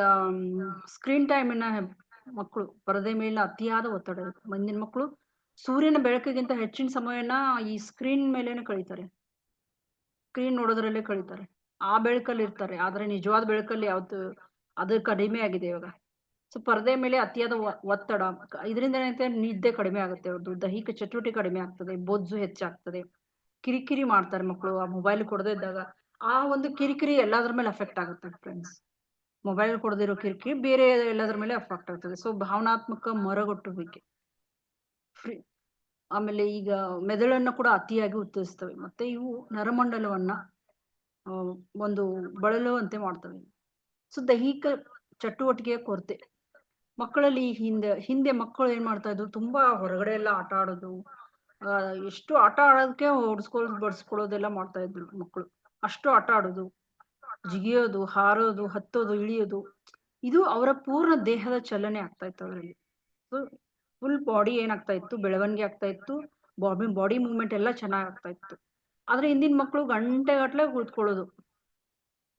ಸ್ಕ್ರೀನ್ ಟೈಮಿನ ಮಕ್ಕಳು ಪರದೆ ಮೇಲೆ ಅತಿಯಾದ ಒತ್ತಡ ಇರುತ್ತೆ. ಮುಂದಿನ ಮಕ್ಕಳು ಸೂರ್ಯನ ಬೆಳಕಿಗಿಂತ ಹೆಚ್ಚಿನ ಸಮಯನ ಈ ಸ್ಕ್ರೀನ್ ಮೇಲೇನೆ ಕಳೀತಾರೆ, ಸ್ಕ್ರೀನ್ ನೋಡೋದ್ರಲ್ಲೇ ಕಳೀತಾರೆ. ಆ ಬೆಳಕಲ್ಲಿ ಇರ್ತಾರೆ, ಆದ್ರೆ ನಿಜವಾದ ಬೆಳಕಲ್ಲಿ ಅದು ಕಡಿಮೆ ಆಗಿದೆ ಇವಾಗ. ಸೊ ಪರದೆ ಮೇಲೆ ಅತಿಯಾದ ಒತ್ತಡ, ಇದರಿಂದ ಏನಂತೆ? ನಿದ್ದೆ ಕಡಿಮೆ ಆಗುತ್ತೆ, ಅವ್ರದ್ದು ದೈಹಿಕ ಚಟುವಟಿಕೆ ಕಡಿಮೆ ಆಗ್ತದೆ, ಬೊಜ್ಜು ಹೆಚ್ಚಾಗ್ತದೆ, ಕಿರಿಕಿರಿ ಮಾಡ್ತಾರೆ ಮಕ್ಕಳು ಆ ಮೊಬೈಲ್ ಕೊಡದೇ ಇದ್ದಾಗ. ಆ ಒಂದು ಕಿರಿಕಿರಿ ಎಲ್ಲಾದ್ರ ಮೇಲೆ ಅಫೆಕ್ಟ್ ಆಗುತ್ತೆ ಫ್ರೆಂಡ್ಸ್. ಮೊಬೈಲ್ ಕೊಡದಿರೋ ಕಿರಿಕಿರಿ ಬೇರೆ ಎಲ್ಲದ್ರ ಮೇಲೆ ಅಫೆಕ್ಟ್ ಆಗ್ತದೆ. ಸೊ ಭಾವನಾತ್ಮಕ ಮರಗೊಟ್ಟುವಿಕೆ, ಆಮೇಲೆ ಈಗ ಮೆದುಳನ್ನ ಕೂಡ ಅತಿಯಾಗಿ ಉತ್ತೇಜಿಸ್ತವೆ. ಮತ್ತೆ ಇವು ನರಮಂಡಲವನ್ನ ಒಂದು ಬಳಲುವಂತೆ ಮಾಡ್ತವೆ. ಸೊ ದೈಹಿಕ ಚಟುವಟಿಕೆಯ ಕೊರತೆ ಮಕ್ಕಳಲ್ಲಿ ಹಿಂದೆ ಮಕ್ಕಳು ಏನ್ ಮಾಡ್ತಾ ಇದ್ರು? ತುಂಬಾ ಹೊರಗಡೆ ಎಲ್ಲ ಆಟ ಆಡೋದು, ಎಷ್ಟು ಆಟ ಆಡೋದಕ್ಕೆ ಬಡಿಸ್ಕೊಳ್ಳೋದೆಲ್ಲ ಮಾಡ್ತಾ ಇದ್ರು ಮಕ್ಕಳು. ಅಷ್ಟು ಆಟ ಆಡೋದು, ಜಿಗಿಯೋದು, ಹಾರೋದು, ಹತ್ತೋದು, ಇಳಿಯೋದು, ಇದು ಅವರ ಪೂರ್ಣ ದೇಹದ ಚಲನೆ ಆಗ್ತಾ ಇತ್ತು ಅವರಲ್ಲಿ. ಫುಲ್ ಬಾಡಿ ಏನಾಗ್ತಾ ಇತ್ತು? ಬೆಳವಣಿಗೆ ಆಗ್ತಾ ಇತ್ತು, ಬಾಡಿ ಮೂವ್ಮೆಂಟ್ ಎಲ್ಲ ಚೆನ್ನಾಗ್ ಆಗ್ತಾ ಇತ್ತು. ಆದ್ರೆ ಇಂದಿನ ಮಕ್ಕಳು ಗಂಟೆಗಟ್ಲೆ ಕೂತ್ಕೊಳ್ಳೋದು,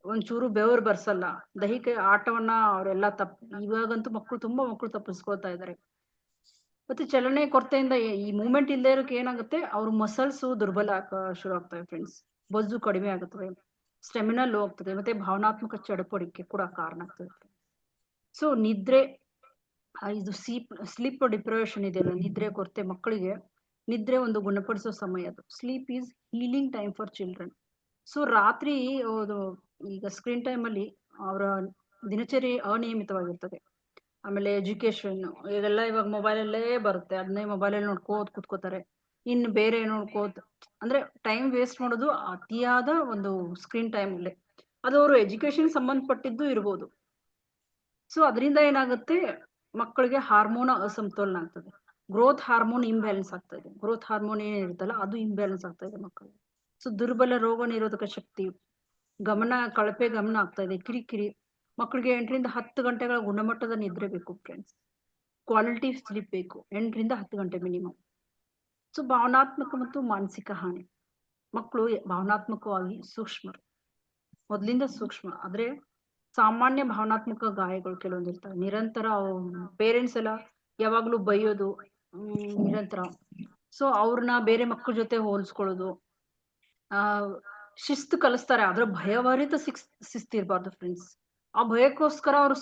ಒಂಚೂರು ಬೆವರು ಬರ್ಸಲ್ಲ. ದೈಹಿಕ ಆಟವನ್ನ ಅವರೆಲ್ಲ ಇವಾಗಂತೂ ತುಂಬಾ ಮಕ್ಕಳು ತಪ್ಪಿಸ್ಕೊಳ್ತಾ ಇದ್ದಾರೆ. ಮತ್ತೆ ಚಲನೆ ಕೊರತೆಯಿಂದ ಈ ಮೂವ್ಮೆಂಟ್ ಇಲ್ಲದೆ ಇರೋಕೆ ಏನಾಗುತ್ತೆ? ಅವ್ರ ಮಸಲ್ಸ್ ದುರ್ಬಲ ಶುರು ಆಗ್ತವೆ ಫ್ರೆಂಡ್ಸ್. ಬೊಜ್ಜು ಕಡಿಮೆ ಆಗುತ್ತವೆ, ಸ್ಟೆಮಿನಾ ಲೋ ಆಗ್ತದೆ, ಮತ್ತೆ ಭಾವನಾತ್ಮಕ ಚಡಪಡಿಕೆ ಕೂಡ ಕಾರಣ ಆಗ್ತದೆ. ಸೊ ನಿದ್ರೆ, ಇದು ಸ್ಲೀಪ್ ಡಿಪ್ರವೇಶನ್ ಇದೆಯಲ್ಲ, ನಿದ್ರೆ ಕೊರತೆ ಮಕ್ಕಳಿಗೆ. ನಿದ್ರೆ ಒಂದು ಗುಣಪಡಿಸೋ ಸಮಯ ಅದು. Sleep is healing time for children. So ರಾತ್ರಿ ಈಗ ಸ್ಕ್ರೀನ್ ಟೈಮ್ ಅಲ್ಲಿ ಅವರ ದಿನಚರಿ ಅನಿಯಮಿತವಾಗಿರ್ತದೆ. ಆಮೇಲೆ ಎಜುಕೇಶನ್ ಇದೆಲ್ಲ ಇವಾಗ ಮೊಬೈಲಲ್ಲೇ ಬರುತ್ತೆ, ಅದನ್ನೇ ಮೊಬೈಲಲ್ಲಿ ನೋಡ್ಕೋತ ಕೂತ್ಕೋತಾರೆ. ಇನ್ನು ಬೇರೆ ನೋಡ್ಕೋತ ಅಂದ್ರೆ ಟೈಮ್ ವೇಸ್ಟ್ ಮಾಡೋದು ಅತಿಯಾದ ಒಂದು ಸ್ಕ್ರೀನ್ ಟೈಮ್ ಅಲ್ಲೇ. ಅದು ಅವರು ಎಜುಕೇಶನ್ ಸಂಬಂಧಪಟ್ಟಿದ್ದು ಇರ್ಬೋದು. ಸೊ ಅದರಿಂದ ಏನಾಗುತ್ತೆ, ಮಕ್ಕಳಿಗೆ ಹಾರ್ಮೋನ್ ಅಸಮತೋಲನ ಆಗ್ತದೆ, ಗ್ರೋತ್ ಹಾರ್ಮೋನ್ ಇಂಬ್ಯಾಲೆನ್ಸ್ ಆಗ್ತಾ ಇದೆ. ಗ್ರೋತ್ ಹಾರ್ಮೋನ್ ಏನಿರುತ್ತಲ್ಲ ಅದು ಇಂಬ್ಯಾಲೆನ್ಸ್ ಆಗ್ತಾ ಇದೆ ಮಕ್ಕಳಿಗೆ. ಸೊ ದುರ್ಬಲ ರೋಗ ನಿರೋಧಕ ಶಕ್ತಿ, ಕಳಪೆ ಗಮನ ಆಗ್ತಾ ಇದೆ, ಕಿರಿಕಿರಿ. ಮಕ್ಕಳಿಗೆ 8ರಿಂದ 10 ಗಂಟೆಗಳ ಗುಣಮಟ್ಟದ ನಿದ್ರೆ ಬೇಕು ಫ್ರೆಂಡ್ಸ್. ಕ್ವಾಲಿಟಿ ಸ್ಲೀಪ್ ಬೇಕು, 8ರಿಂದ 10 ಗಂಟೆ ಮಿನಿಮಮ್. ಸೊ ಭಾವನಾತ್ಮಕ ಮತ್ತು ಮಾನಸಿಕ ಹಾನಿ, ಮಕ್ಕಳು ಭಾವನಾತ್ಮಕವಾಗಿ ಸೂಕ್ಷ್ಮ, ಮೊದಲಿಂದ ಸೂಕ್ಷ್ಮ. ಆದ್ರೆ ಸಾಮಾನ್ಯ ಭಾವನಾತ್ಮಕ ಗಾಯಗಳು ಕೆಲವೊಂದು ಇರ್ತವೆ. ನಿರಂತರ ಪೇರೆಂಟ್ಸ್ ಎಲ್ಲ ಯಾವಾಗ್ಲೂ ಬೈಯೋದು, ನಿರಂತರ. ಸೊ ಅವ್ರನ್ನ ಬೇರೆ ಮಕ್ಕಳ ಜೊತೆ ಹೋಲಿಸ್ಕೊಳ್ಳೋದು, ಆ ಶಿಸ್ತು ಕಲಿಸ್ತಾರೆ, ಆದ್ರೆ ಭಯಭರಿತ ಶಿಸ್ತು ಇರಬಾರ್ದು ಫ್ರೆಂಡ್ಸ್. ಆ ಭಯಕ್ಕೋಸ್ಕರ ಅವರು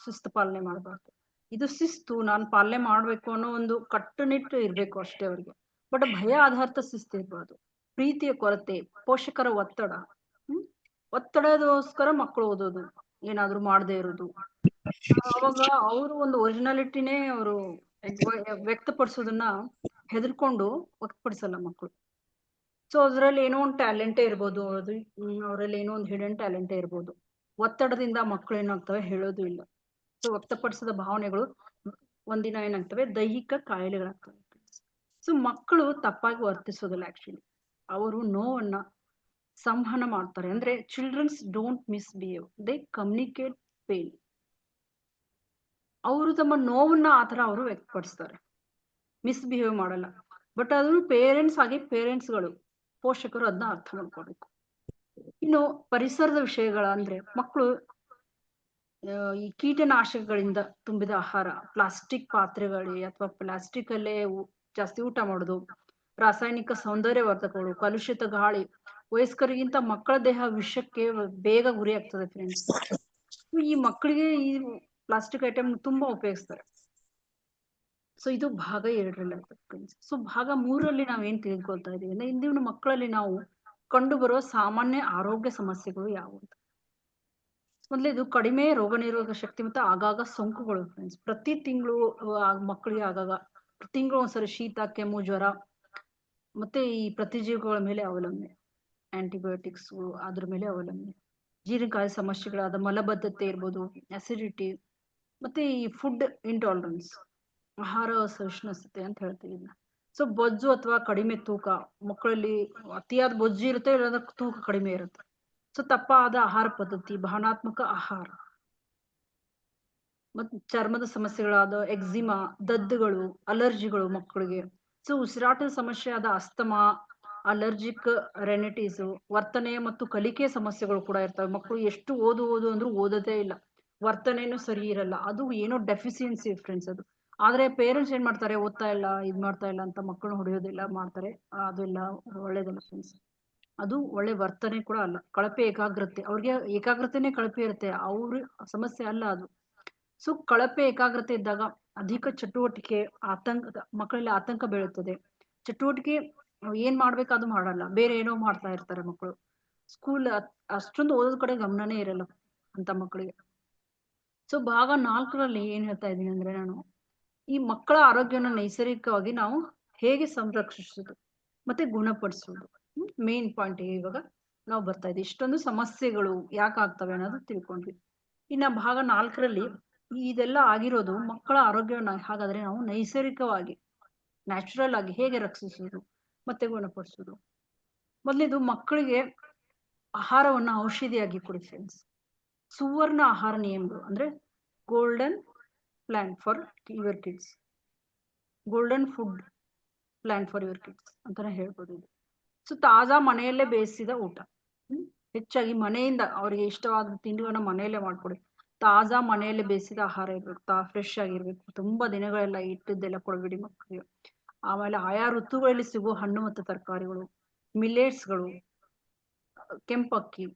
ಶಿಸ್ತು ಪಾಲನೆ ಮಾಡಬಾರ್ದು. ಇದು ಶಿಸ್ತು ನಾನು ಪಾಲನೆ ಮಾಡ್ಬೇಕು ಅನ್ನೋ ಒಂದು ಕಟ್ಟುನಿಟ್ಟು ಇರ್ಬೇಕು ಅಷ್ಟೇ ಅವ್ರಿಗೆ. ಬಟ್ ಭಯ ಆಧಾರಿತ ಶಿಸ್ತು ಇರ್ಬಾರ್ದು. ಪ್ರೀತಿಯ ಕೊರತೆ, ಪೋಷಕರ ಒತ್ತಡ, ಒತ್ತಡದೋಸ್ಕರ ಮಕ್ಕಳು ಓದೋದು, ಏನಾದ್ರು ಮಾಡದೇ ಇರೋದು. ಅವಾಗ ಅವರು ಒಂದು ಒರಿಜಿನಾಲಿಟಿನೇ ಅವರು ವ್ಯಕ್ತಪಡಿಸೋದನ್ನ ಹೆದರ್ಕೊಂಡು ವ್ಯಕ್ತಪಡಿಸಲ್ಲ ಮಕ್ಕಳು. ಸೊ ಅದ್ರಲ್ಲಿ ಏನೋ ಒಂದು ಟ್ಯಾಲೆಂಟೇ ಇರ್ಬೋದು, ಅವರಲ್ಲಿ ಏನೋ ಒಂದು ಹಿಡನ್ ಟ್ಯಾಲೆಂಟೇ ಇರ್ಬೋದು. ಒತ್ತಡದಿಂದ ಮಕ್ಕಳು ಏನಾಗ್ತವೆ ಹೇಳೋದು ಇಲ್ಲ. ಸೊ ವ್ಯಕ್ತಪಡಿಸಿದ ಭಾವನೆಗಳು ಒಂದಿನ ಏನಾಗ್ತವೆ ದೈಹಿಕ ಕಾಯಿಲೆಗಳಾಗ್ತವೆ. ಸೊ ಮಕ್ಕಳು ತಪ್ಪಾಗಿ ವರ್ತಿಸೋದಿಲ್ಲ ಆಕ್ಚುಲಿ, ಅವರು ನೋವನ್ನ ಸಂವಹನ ಮಾಡ್ತಾರೆ. ಅಂದ್ರೆ childrens don't misbehave, they communicate pain. ಅವರು ತಮ್ಮ ನೋವನ್ನ ಆತರ ಅವರು ವ್ಯಕ್ತಪಡಿಸ್ತಾರೆ, ಮಿಸ್ಬಿಹೇವ್ ಮಾಡಲ್ಲ. ಬಟ್ ಅದು ಪೇರೆಂಟ್ಸ್ ಆಗಿ ಪೇರೆಂಟ್ಸ್ಗಳು, ಪೋಷಕರು ಅದನ್ನ ಅರ್ಥ ಮಾಡ್ಕೋಬೇಕು. ಇನ್ನು ಪರಿಸರದ ವಿಷಯಗಳ ಅಂದ್ರೆ ಮಕ್ಕಳು ಈ ಕೀಟನಾಶಕಗಳಿಂದ ತುಂಬಿದ ಆಹಾರ, ಪ್ಲಾಸ್ಟಿಕ್ ಪಾತ್ರೆಗಳಿಗೆ ಅಥವಾ ಪ್ಲಾಸ್ಟಿಕ್ ಅಲ್ಲೇ ಜಾಸ್ತಿ ಊಟ ಮಾಡೋದು, ರಾಸಾಯನಿಕ ಸೌಂದರ್ಯವರ್ಧಕಗಳು, ಕಲುಷಿತ ಗಾಳಿ, ವಯಸ್ಕರಿಗಿಂತ ಮಕ್ಕಳ ದೇಹ ವಿಷಕ್ಕೆ ಬೇಗ ಗುರಿ ಆಗ್ತದೆ ಫ್ರೆಂಡ್ಸ್. ಈ ಮಕ್ಕಳಿಗೆ ಈ ಪ್ಲಾಸ್ಟಿಕ್ ಐಟಮ್ ತುಂಬಾ ಉಪಯೋಗಿಸ್ತಾರೆ. ಸೊ ಇದು ಭಾಗ 2ರಲ್ಲಿ ಆಗ್ತದೆ ಫ್ರೆಂಡ್ಸ್. ಸೊ ಭಾಗ 3ರಲ್ಲಿ ನಾವೇನ್ ತಿಳ್ಕೊಳ್ತಾ ಇದೀವಿ ಅಂದ್ರೆ ಇಂದಿನ ಮಕ್ಕಳಲ್ಲಿ ನಾವು ಕಂಡು ಬರುವ ಸಾಮಾನ್ಯ ಆರೋಗ್ಯ ಸಮಸ್ಯೆಗಳು ಯಾವುವು ಅಂತ. ಮೊದಲೇದು ಕಡಿಮೆ ರೋಗ ನಿರೋಧಕ ಶಕ್ತಿ ಮತ್ತು ಆಗಾಗ ಸೋಂಕುಗಳು ಫ್ರೆಂಡ್ಸ್. ಪ್ರತಿ ತಿಂಗಳು ಮಕ್ಕಳಿಗೆ ಆಗಾಗ ತಿಂಗಳು ಒಂದ್ಸರಿ ಶೀತ, ಕೆಮ್ಮು, ಜ್ವರ, ಮತ್ತೆ ಈ ಪ್ರತಿಜೀವಿಗಳ ಮೇಲೆ ಅವಲಂಬನೆ, ಆಂಟಿಬಯೋಟಿಕ್ಸ್ ಅದ್ರ ಮೇಲೆ ಅವಲಂಬನೆ. ಜೀರ್ಣಕಾರಿ ಸಮಸ್ಯೆಗಳಾದ ಮಲಬದ್ಧತೆ ಇರ್ಬೋದು, ಅಸಿಡಿಟಿ, ಮತ್ತೆ ಈ ಫುಡ್ ಇಂಟಾಲರೆನ್ಸ್, ಆಹಾರ ಅಸಹಿಷ್ಣುತೆ ಅಂತ ಹೇಳ್ತೀವಿ ಇದನ್ನ. ಸೊ ಬೊಜ್ಜು ಅಥವಾ ಕಡಿಮೆ ತೂಕ, ಮಕ್ಕಳಲ್ಲಿ ಅತಿಯಾದ ಬೊಜ್ಜು ಇರುತ್ತೆ, ಇಲ್ಲದ ತೂಕ ಕಡಿಮೆ ಇರುತ್ತೆ. ಸೊ ತಪ್ಪಾದ ಆಹಾರ ಪದ್ಧತಿ, ಭಾವನಾತ್ಮಕ ಆಹಾರ, ಮತ್ತು ಚರ್ಮದ ಸಮಸ್ಯೆಗಳಾದ ಎಕ್ಸಿಮಾ, ದದ್ದುಗಳು, ಅಲರ್ಜಿಗಳು ಮಕ್ಕಳಿಗೆ. ಸೊ ಉಸಿರಾಟದ ಸಮಸ್ಯೆ ಆದ ಅಸ್ತಮಾ, ಅಲರ್ಜಿಕ್ ರೆನಿಟಿಸ್, ವರ್ತನೆ ಮತ್ತು ಕಲಿಕೆ ಸಮಸ್ಯೆಗಳು ಕೂಡ ಇರ್ತವೆ. ಮಕ್ಕಳು ಎಷ್ಟು ಓದು ಅಂದ್ರೂ ಓದೋದೇ ಇಲ್ಲ, ವರ್ತನೆನೂ ಸರಿ ಇರಲ್ಲ. ಅದು ಏನೋ ಡೆಫಿಸಿಯನ್ಸಿ ಫ್ರೆಂಡ್ಸ್ ಅದು. ಆದ್ರೆ ಪೇರೆಂಟ್ಸ್ ಏನ್ ಮಾಡ್ತಾರೆ, ಓದ್ತಾ ಇಲ್ಲ, ಇದ್ ಮಾಡ್ತಾ ಇಲ್ಲ ಅಂತ ಮಕ್ಕಳನ್ನ ಹೊಡೆಯೋದಿಲ್ಲ ಮಾಡ್ತಾರೆ. ಅದೆಲ್ಲ ಒಳ್ಳೇದಲ್ಲ ಫ್ರೆಂಡ್ಸ್. ಅದು ಒಳ್ಳೆ ವರ್ತನೆ ಕೂಡ ಅಲ್ಲ. ಕಳಪೆ ಏಕಾಗ್ರತೆ, ಅವ್ರಿಗೆ ಏಕಾಗ್ರತೆನೇ ಕಳಪೆ ಇರುತ್ತೆ, ಅವ್ರ ಸಮಸ್ಯೆ ಅಲ್ಲ ಅದು. ಸೊ ಕಳಪೆ ಏಕಾಗ್ರತೆ ಇದ್ದಾಗ ಅಧಿಕ ಚಟುವಟಿಕೆ, ಮಕ್ಕಳಲ್ಲಿ ಆತಂಕ ಬೆಳೆಯುತ್ತದೆ. ಚಟುವಟಿಕೆ ಏನ್ ಮಾಡ್ಬೇಕು ಅದು ಮಾಡಲ್ಲ, ಬೇರೆ ಏನೋ ಮಾಡ್ತಾ ಇರ್ತಾರೆ ಮಕ್ಕಳು. ಸ್ಕೂಲ್ ಅಷ್ಟೊಂದು ಓದೋದ್ ಕಡೆ ಗಮನನೇ ಇರಲ್ಲ ಅಂತ ಮಕ್ಕಳಿಗೆ. ಸೊ ಭಾಗ 4ರಲ್ಲಿ ಏನ್ ಹೇಳ್ತಾ ಇದ್ದೀನಿ ಅಂದ್ರೆ ನಾನು, ಈ ಮಕ್ಕಳ ಆರೋಗ್ಯನ ನೈಸರ್ಗಿಕವಾಗಿ ನಾವು ಹೇಗೆ ಸಂರಕ್ಷಿಸೋದು ಮತ್ತೆ ಗುಣಪಡಿಸೋದು, ಮೇನ್ ಪಾಯಿಂಟ್ ಇವಾಗ ನಾವು ಬರ್ತಾ ಇದ್ದೀವಿ. ಇಷ್ಟೊಂದು ಸಮಸ್ಯೆಗಳು ಯಾಕೆ ಆಗ್ತವೆ ಅನ್ನೋದು ತಿಳ್ಕೊಂಡ್ವಿ. ಇನ್ನ ಭಾಗ 4ರಲ್ಲಿ ಇದೆಲ್ಲ ಆಗಿರೋದು ಮಕ್ಕಳ ಆರೋಗ್ಯವನ್ನ ಹಾಗಾದ್ರೆ ನಾವು ನೈಸರ್ಗಿಕವಾಗಿ, ನ್ಯಾಚುರಲ್ ಆಗಿ ಹೇಗೆ ರಕ್ಷಿಸೋದು ಮತ್ತೆ ಗುಣಪಡಿಸೋದು. ಮೊದಲೇದು ಮಕ್ಕಳಿಗೆ ಆಹಾರವನ್ನ ಔಷಧಿಯಾಗಿ ಕೊಡಿ ಫ್ರೆಂಡ್ಸ್. ಸುವರ್ಣ ಆಹಾರ ನಿಯಮಗಳು ಅಂದ್ರೆ golden plan for your kids, golden food plan for your kids ಅಂತಾನೆ ಹೇಳ್ಬೋದು ಇದು. ಸೊ ತಾಜಾ ಮನೆಯಲ್ಲೇ ಬೇಯಿಸಿದ ಊಟ, ಹೆಚ್ಚಾಗಿ ಮನೆಯಿಂದ ಅವರಿಗೆ ಇಷ್ಟವಾದ ತಿಂಡಿಗಳನ್ನ ಮನೆಯಲ್ಲೇ ಮಾಡ್ಕೊಡಿ. ತಾಜಾ ಮನೆಯಲ್ಲೇ ಬೇಯಿಸಿದ ಆಹಾರ ಇರ್ಬೇಕು, ಫ್ರೆಶ್ ಆಗಿರ್ಬೇಕು, ತುಂಬಾ ದಿನಗಳೆಲ್ಲ ಇಟ್ಟದ್ದೆಲ್ಲ ಕೊಡಬೇಡಿ ಮಕ್ಕಳಿಗೆ. ಆಮೇಲೆ ಆಯಾ ಋತುಗಳಲ್ಲಿ ಸಿಗುವ ಹಣ್ಣು ಮತ್ತು ತರಕಾರಿಗಳು, ಮಿಲೆಟ್ಸ್ಗಳು, ಕೆಂಪಕ್ಕಿ,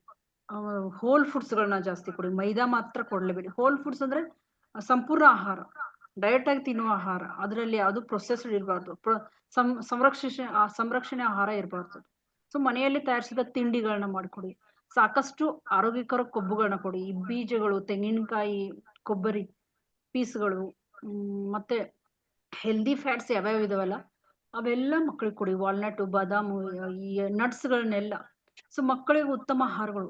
ಹೋಲ್ ಫುಡ್ಸ್ ಗಳನ್ನ ಜಾಸ್ತಿ ಕೊಡಿ. ಮೈದಾ ಮಾತ್ರ ಕೊಡ್ಲೇಬೇಡಿ. ಹೋಲ್ ಫುಡ್ಸ್ ಅಂದ್ರೆ ಸಂಪೂರ್ಣ ಆಹಾರ, ಡೈರೆಕ್ಟ್ ಆಗಿ ತಿನ್ನುವ ಆಹಾರ, ಅದರಲ್ಲಿ ಯಾವುದು ಪ್ರೊಸೆಸ್ಡ್ ಇರಬಾರ್ದು, ಸಂರಕ್ಷಣೆ ಆಹಾರ ಇರಬಾರ್ದು. ಸೊ ಮನೆಯಲ್ಲಿ ತಯಾರಿಸಿದ ತಿಂಡಿಗಳನ್ನ ಮಾಡ್ಕೊಡಿ. ಸಾಕಷ್ಟು ಆರೋಗ್ಯಕರ ಕೊಬ್ಬುಗಳನ್ನ ಕೊಡಿ. ಈ ಬೀಜಗಳು, ತೆಂಗಿನಕಾಯಿ, ಕೊಬ್ಬರಿ, ಪೀಸ್ಗಳು, ಮತ್ತೆ ಹೆಲ್ದಿ ಫ್ಯಾಟ್ಸ್ ಯಾವ್ಯಾವ ಇದಾವಲ್ಲ ಅವೆಲ್ಲ ಮಕ್ಕಳಿಗೆ ಕೊಡಿ. ವಾಲ್ನಟ್, ಬಾದಾಮು, ಈ ನಟ್ಸ್ಗಳನ್ನೆಲ್ಲ. ಸೊ ಮಕ್ಕಳಿಗೆ ಉತ್ತಮ ಆಹಾರಗಳು.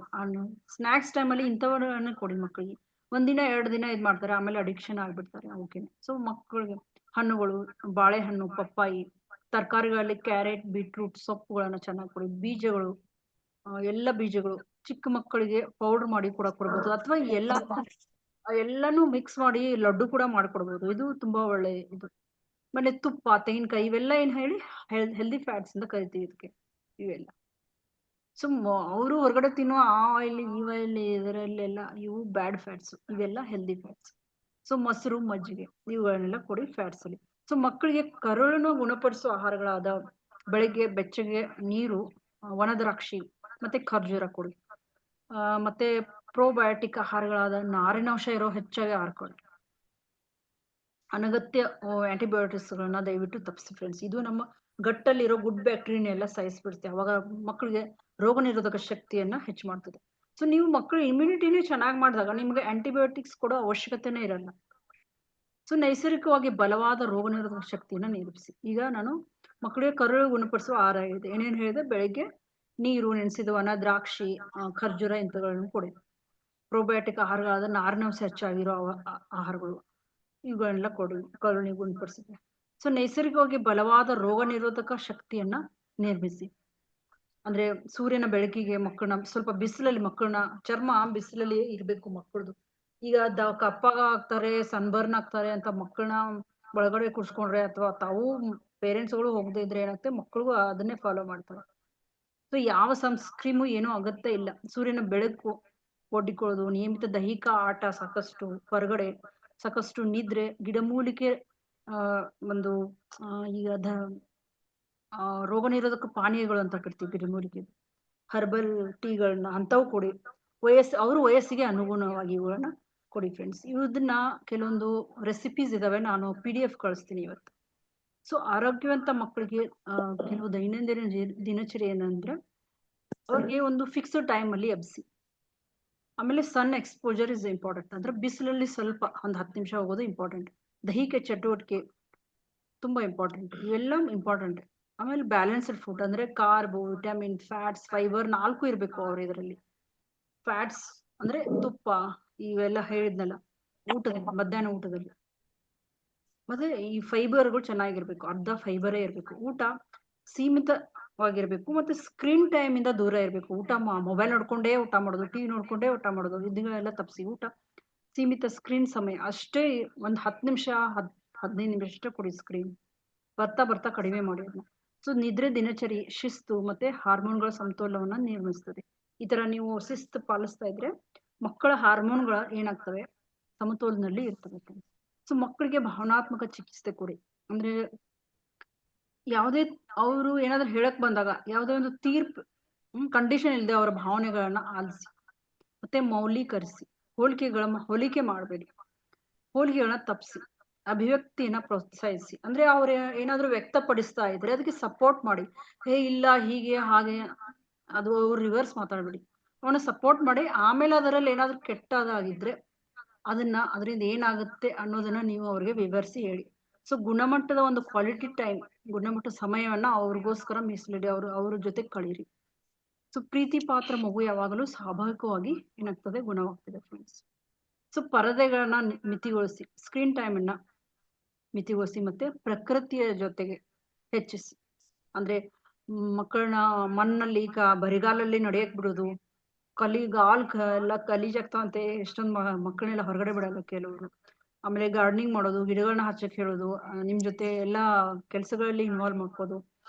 ಸ್ನಾಕ್ಸ್ ಟೈಮಲ್ಲಿ ಇಂಥವನ್ನ ಕೊಡಿ ಮಕ್ಕಳಿಗೆ. ಒಂದಿನ 2 ದಿನ ಇದು ಮಾಡ್ತಾರೆ, ಆಮೇಲೆ ಅಡಿಕ್ಷನ್ ಆಗ್ಬಿಡ್ತಾರೆ ಅವಕ್ಕೆ. ಸೊ ಮಕ್ಕಳಿಗೆ ಹಣ್ಣುಗಳು, ಬಾಳೆಹಣ್ಣು, ಪಪ್ಪಾಯಿ, ತರಕಾರಿಗಳಲ್ಲಿ ಕ್ಯಾರೆಟ್, ಬೀಟ್ರೂಟ್, ಸೊಪ್ಪುಗಳನ್ನ ಚೆನ್ನಾಗಿ ಕೊಡಿ. ಬೀಜಗಳು, ಎಲ್ಲ ಬೀಜಗಳು ಚಿಕ್ಕ ಮಕ್ಕಳಿಗೆ ಪೌಡರ್ ಮಾಡಿ ಕೂಡ ಕೊಡ್ಬೋದು, ಅಥವಾ ಎಲ್ಲಾನು ಮಿಕ್ಸ್ ಮಾಡಿ ಲಡ್ಡು ಕೂಡ ಮಾಡ್ಕೊಡ್ಬೋದು. ಇದು ತುಂಬಾ ಒಳ್ಳೆ ಇದು. ಆಮೇಲೆ ತುಪ್ಪ, ತೆಂಗಿನಕಾಯಿ, ಇವೆಲ್ಲ ಏನ್ ಹೇಳಿ ಹೆಲ್ದಿ ಫ್ಯಾಟ್ಸ್ ಅಂತ ಕರಿತೀವಿ ಇದಕ್ಕೆ. ಇವೆಲ್ಲ ಸೊ ಅವರು ಹೊರಗಡೆ ತಿನ್ನೋ ಆ ಆಯಿಲ್, ಈ ಆಯಿಲ್, ಇದರಲ್ಲೆಲ್ಲ ಇವು ಬ್ಯಾಡ್ ಫ್ಯಾಟ್ಸ್, ಇವೆಲ್ಲ ಹೆಲ್ದಿ ಫ್ಯಾಟ್ಸ್. ಸೊ ಮೊಸರು, ಮಜ್ಜಿಗೆ ಇವುಗಳನ್ನೆಲ್ಲ ಕೊಡಿ ಫ್ಯಾಟ್ಸ್ ಅಲ್ಲಿ. ಸೊ ಮಕ್ಕಳಿಗೆ ಕರುಳನ್ನು ಗುಣಪಡಿಸುವ ಆಹಾರಗಳಾದ ಬೆಳಿಗ್ಗೆ ಬೆಚ್ಚಗೆ ನೀರು, ಒಣ ದ್ರಾಕ್ಷಿ ಮತ್ತೆ ಖರ್ಜೂರ ಕೊಡಿ. ಮತ್ತೆ ಪ್ರೋಬಯೋಟಿಕ್ ಆಹಾರಗಳಾದ ನಾರಿನಾಂಶ ಇರೋ ಹೆಚ್ಚಾಗಿ ಆಹಾರಗಳು. ಅನಗತ್ಯ ಆಂಟಿಬಯೋಟಿಕ್ಸ್ಗಳನ್ನ ದಯವಿಟ್ಟು ತಪ್ಪಿಸಿ ಫ್ರೆಂಡ್ಸ್. ಇದು ನಮ್ಮ ಗಟ್ಟಲ್ಲಿರೋ ಗುಡ್ ಬ್ಯಾಕ್ಟೀರಿಯನ್ನೆಲ್ಲ ಸಾಯಿಸ್ಬಿಡುತ್ತೆ. ಅವಾಗ ಮಕ್ಕಳಿಗೆ ರೋಗ ನಿರೋಧಕ ಶಕ್ತಿಯನ್ನ ಹೆಚ್ಚು ಮಾಡ್ತದೆ. ಸೊ ನೀವು ಮಕ್ಕಳ ಇಮ್ಯುನಿಟಿನೇ ಚೆನ್ನಾಗಿ ಮಾಡಿದಾಗ ನಿಮ್ಗೆ ಆಂಟಿಬಯೋಟಿಕ್ಸ್ ಕೊಡೋ ಅವಶ್ಯಕತೆನೇ ಇರಲ್ಲ. ಸೊ ನೈಸರ್ಗಿಕವಾಗಿ ಬಲವಾದ ರೋಗ ನಿರೋಧಕ ಶಕ್ತಿಯನ್ನ ನಿರೂಪಿಸಿ. ಈಗ ನಾನು ಮಕ್ಕಳಿಗೆ ಕರುಳು ಗುಣಪಡಿಸುವ ಆಹಾರ ಹೇಳಿದೆ. ಏನೇನು ಹೇಳಿದೆ? ಬೆಳಿಗ್ಗೆ ನೀರು, ನೆನೆಸಿದ ಒಣ ದ್ರಾಕ್ಷಿ, ಖರ್ಜೂರ ಇಂಥಗಳನ್ನು ಕೊಡಿ. ಪ್ರೋಬಯೋಟಿಕ್ ಆಹಾರಗಳಾದ ನಾರಿನಾಂಶ ಹೆಚ್ಚಾಗಿರೋ ಆಹಾರಗಳು, ಇವುಗಳನ್ನೆಲ್ಲ ಕೊಡಿ ಕರುಳಿಗೆ ಗುಣಪಡಿಸಿದೆ. ಸೊ ನೈಸರ್ಗಿಕವಾಗಿ ಬಲವಾದ ರೋಗ ನಿರೋಧಕ ಶಕ್ತಿಯನ್ನ ನಿರ್ಮಿಸಿ. ಅಂದ್ರೆ ಸೂರ್ಯನ ಬೆಳಕಿಗೆ ಮಕ್ಕಳನ್ನ, ಸ್ವಲ್ಪ ಬಿಸಿಲಲ್ಲಿ ಮಕ್ಕಳನ್ನ, ಚರ್ಮ ಬಿಸಿಲಲ್ಲಿ ಇರ್ಬೇಕು ಮಕ್ಕಳದು. ಈಗ ಕಪ್ಪಾಗ ಆಗ್ತಾರೆ, ಸನ್ಬರ್ನ್ ಆಗ್ತಾರೆ ಅಂತ ಮಕ್ಕಳನ್ನ ಒಳಗಡೆ ಕೂರ್ಸ್ಕೊಂಡ್ರೆ, ಅಥವಾ ತಾವು ಪೇರೆಂಟ್ಸ್ಗಳು ಹೋಗದೆ ಇದ್ರೆ ಏನಾಗುತ್ತೆ, ಮಕ್ಕಳಿಗೂ ಅದನ್ನೇ ಫಾಲೋ ಮಾಡ್ತಾರೆ. ಸೊ ಯಾವ ಸನ್ಸ್ಕ್ರೀಮು ಏನೂ ಅಗತ್ಯ ಇಲ್ಲ. ಸೂರ್ಯನ ಬೆಳಕು ಒಡ್ಡಿಕೊಳ್ಳೋದು, ನಿಯಮಿತ ದೈಹಿಕ ಆಟ, ಸಾಕಷ್ಟು ಹೊರಗಡೆ, ಸಾಕಷ್ಟು ನಿದ್ರೆ, ಗಿಡಮೂಲಿಕೆ, ಒಂದು ಈಗ ರೋಗ ನಿರೋಧಕ ಪಾನೀಯಗಳು ಅಂತ ಕರಿತೀವಿ ಗಿಡಮೂಲಿಕೆ, ಹರ್ಬಲ್ ಟೀಗಳನ್ನ ಅಂಥವು ಕೊಡಿ. ಅವ್ರ ವಯಸ್ಸಿಗೆ ಅನುಗುಣವಾಗಿ ಇವುಗಳನ್ನ ಕೊಡಿ ಫ್ರೆಂಡ್ಸ್. ಇದನ್ನ ಕೆಲವೊಂದು ರೆಸಿಪೀಸ್ ಇದಾವೆ, ನಾನು PDF ಕಳಿಸ್ತೀನಿ ಇವತ್ತು. ಸೊ ಆರೋಗ್ಯವಂತ ಮಕ್ಕಳಿಗೆ ಕೆಲವು ದೈನಂದಿನ ದಿನಚರಿ ಏನಂದ್ರೆ, ಅವ್ರಿಗೆ ಒಂದು ಫಿಕ್ಸ್ಡ್ ಟೈಮ್ ಅಲ್ಲಿ ಎಬ್ಸಿ. ಆಮೇಲೆ ಸನ್ ಎಕ್ಸ್ಪೋಜರ್ ಇಸ್ ಇಂಪಾರ್ಟೆಂಟ್. ಅಂದ್ರೆ ಬಿಸಿಲಲ್ಲಿ ಸ್ವಲ್ಪ ಒಂದು 10 ನಿಮಿಷ ಹೋಗೋದು ಇಂಪಾರ್ಟೆಂಟ್. ದೈಹಿಕ ಚಟುವಟಿಕೆ ತುಂಬಾ ಇಂಪಾರ್ಟೆಂಟ್. ಇವೆಲ್ಲ ಇಂಪಾರ್ಟೆಂಟ್. ಆಮೇಲೆ ಬ್ಯಾಲೆನ್ಸ್ಡ್ ಫುಡ್, ಅಂದ್ರೆ ಕಾರ್ಬ್, ವಿಟಮಿನ್, ಫ್ಯಾಟ್ಸ್, ಫೈಬರ್ 4 ಇರ್ಬೇಕು ಅವ್ರ ಇದರಲ್ಲಿ. ಫ್ಯಾಟ್ಸ್ ಅಂದ್ರೆ ತುಪ್ಪ, ಇವೆಲ್ಲ ಹೇಳಿದ್ನಲ್ಲ ಊಟದಲ್ಲಿ, ಮಧ್ಯಾಹ್ನ ಊಟದಲ್ಲಿ. ಮತ್ತೆ ಈ ಫೈಬರ್ಗಳು ಚೆನ್ನಾಗಿರ್ಬೇಕು, ಅರ್ಧ ಫೈಬರೇ ಇರ್ಬೇಕು. ಊಟ ಸೀಮಿತವಾಗಿರ್ಬೇಕು, ಮತ್ತೆ ಸ್ಕ್ರೀನ್ ಟೈಮ್ ಇಂದ ದೂರ ಇರ್ಬೇಕು. ಊಟ ಮೊಬೈಲ್ ನೋಡ್ಕೊಂಡೇ ಊಟ ಮಾಡೋದು, ಟಿವಿ ನೋಡ್ಕೊಂಡೇ ಊಟ ಮಾಡೋದು, ಇದನ್ನೆಲ್ಲ ತಪ್ಪಿಸಿ. ಊಟ ಸೀಮಿತ, ಸ್ಕ್ರೀನ್ ಸಮಯ ಅಷ್ಟೇ, ಒಂದ್ 10 ನಿಮಿಷ 15 ನಿಮಿಷ ಅಷ್ಟೇ ಕೊಡಿ ಸ್ಕ್ರೀನ್. ಬರ್ತಾ ಕಡಿಮೆ ಮಾಡಿ ಅದನ್ನ. ಸೊ ನಿದ್ರೆ, ದಿನಚರಿ, ಶಿಸ್ತು ಮತ್ತೆ ಹಾರ್ಮೋನ್ಗಳ ಸಮತೋಲನವನ್ನ ನಿರ್ಮಿಸ್ತದೆ. ಈ ತರ ನೀವು ಶಿಸ್ತು ಪಾಲಿಸ್ತಾ ಇದ್ರೆ ಮಕ್ಕಳ ಹಾರ್ಮೋನ್ಗಳ ಏನಾಗ್ತವೆ, ಸಮತೋಲನದಲ್ಲಿ ಇರ್ತವೆ. ಸೊ ಮಕ್ಕಳಿಗೆ ಭಾವನಾತ್ಮಕ ಚಿಕಿತ್ಸೆ ಕೊಡಿ. ಅಂದ್ರೆ ಯಾವುದೇ ಅವರು ಏನಾದ್ರೂ ಹೇಳಕ್ ಬಂದಾಗ ಯಾವುದೇ ಒಂದು ತೀರ್ಪು, ಕಂಡೀಷನ್ ಇಲ್ಲದೆ ಅವರ ಭಾವನೆಗಳನ್ನ ಆಲಿಸಿ ಮತ್ತೆ ಮೌಲ್ಯೀಕರಿಸಿ. ಹೋಲಿಕೆ ಮಾಡಬೇಡಿ, ಹೋಲಿಕೆಗಳನ್ನ ತಪ್ಪಿಸಿ, ಅಭಿವ್ಯಕ್ತಿಯನ್ನ ಪ್ರೋತ್ಸಾಹಿಸಿ. ಅಂದ್ರೆ ಅವ್ರು ಏನಾದ್ರು ವ್ಯಕ್ತಪಡಿಸ್ತಾ ಇದ್ರೆ ಅದಕ್ಕೆ ಸಪೋರ್ಟ್ ಮಾಡಿ. ಇಲ್ಲ ಹೀಗೆ ಹಾಗೆ, ಅದು ಅವ್ರು ರಿವರ್ಸ್ ಮಾತಾಡ್ಬೇಡಿ, ಅವನ್ನ ಸಪೋರ್ಟ್ ಮಾಡಿ. ಆಮೇಲೆ ಅದರಲ್ಲಿ ಏನಾದ್ರು ಕೆಟ್ಟದಾಗಿದ್ರೆ ಅದರಿಂದ ಏನಾಗುತ್ತೆ ಅನ್ನೋದನ್ನ ನೀವು ಅವ್ರಿಗೆ ವಿವರಿಸಿ ಹೇಳಿ. ಸೊ ಗುಣಮಟ್ಟದ ಒಂದು ಕ್ವಾಲಿಟಿ ಟೈಮ್, ಗುಣಮಟ್ಟದ ಸಮಯವನ್ನ ಅವ್ರಿಗೋಸ್ಕರ ಮೀಸಲಿಡಿ, ಅವ್ರ ಜೊತೆ ಕಳೀರಿ. ಸೊ ಪ್ರೀತಿ ಪಾತ್ರ ಮಗು ಯಾವಾಗಲೂ ಸ್ವಾಭಾವಿಕವಾಗಿ ಏನಾಗ್ತದೆ, ಗುಣವಾಗ್ತದೆ ಫ್ರೆಂಡ್ಸ್. ಸೊ ಪರದೆಗಳನ್ನ ಮಿತಿಗೊಳಿಸಿ, ಸ್ಕ್ರೀನ್ ಟೈಮ್ ಅನ್ನ ಮಿತಿಗೊಳಿಸಿ, ಮತ್ತೆ ಪ್ರಕೃತಿಯ ಜೊತೆಗೆ ಹೆಚ್ಚಿಸಿ. ಅಂದ್ರೆ ಮಕ್ಕಳನ್ನ ಮಣ್ಣಲ್ಲಿ, ಬರಿಗಾಲಲ್ಲಿ ನಡೆಯಕ್ ಬಿಡೋದು, ಎಲ್ಲ ಗಲೀಜಾಗ್ತಾವಂತೆ, ಎಷ್ಟೊಂದು ಮಕ್ಕಳನ್ನೆಲ್ಲ ಹೊರಗಡೆ ಬಿಡಲ್ಲ ಕೆಲವರು. ಆಮೇಲೆ ಗಾರ್ಡನಿಂಗ್ ಮಾಡೋದು, ಗಿಡಗಳನ್ನ ಹಚ್ಚಕ್ ಹೇಳೋದು, ನಿಮ್ ಜೊತೆ ಎಲ್ಲಾ ಕೆಲ್ಸಗಳಲ್ಲಿ ಇನ್ವಾಲ್ವ್ ಮಾಡ್ಕೋದು,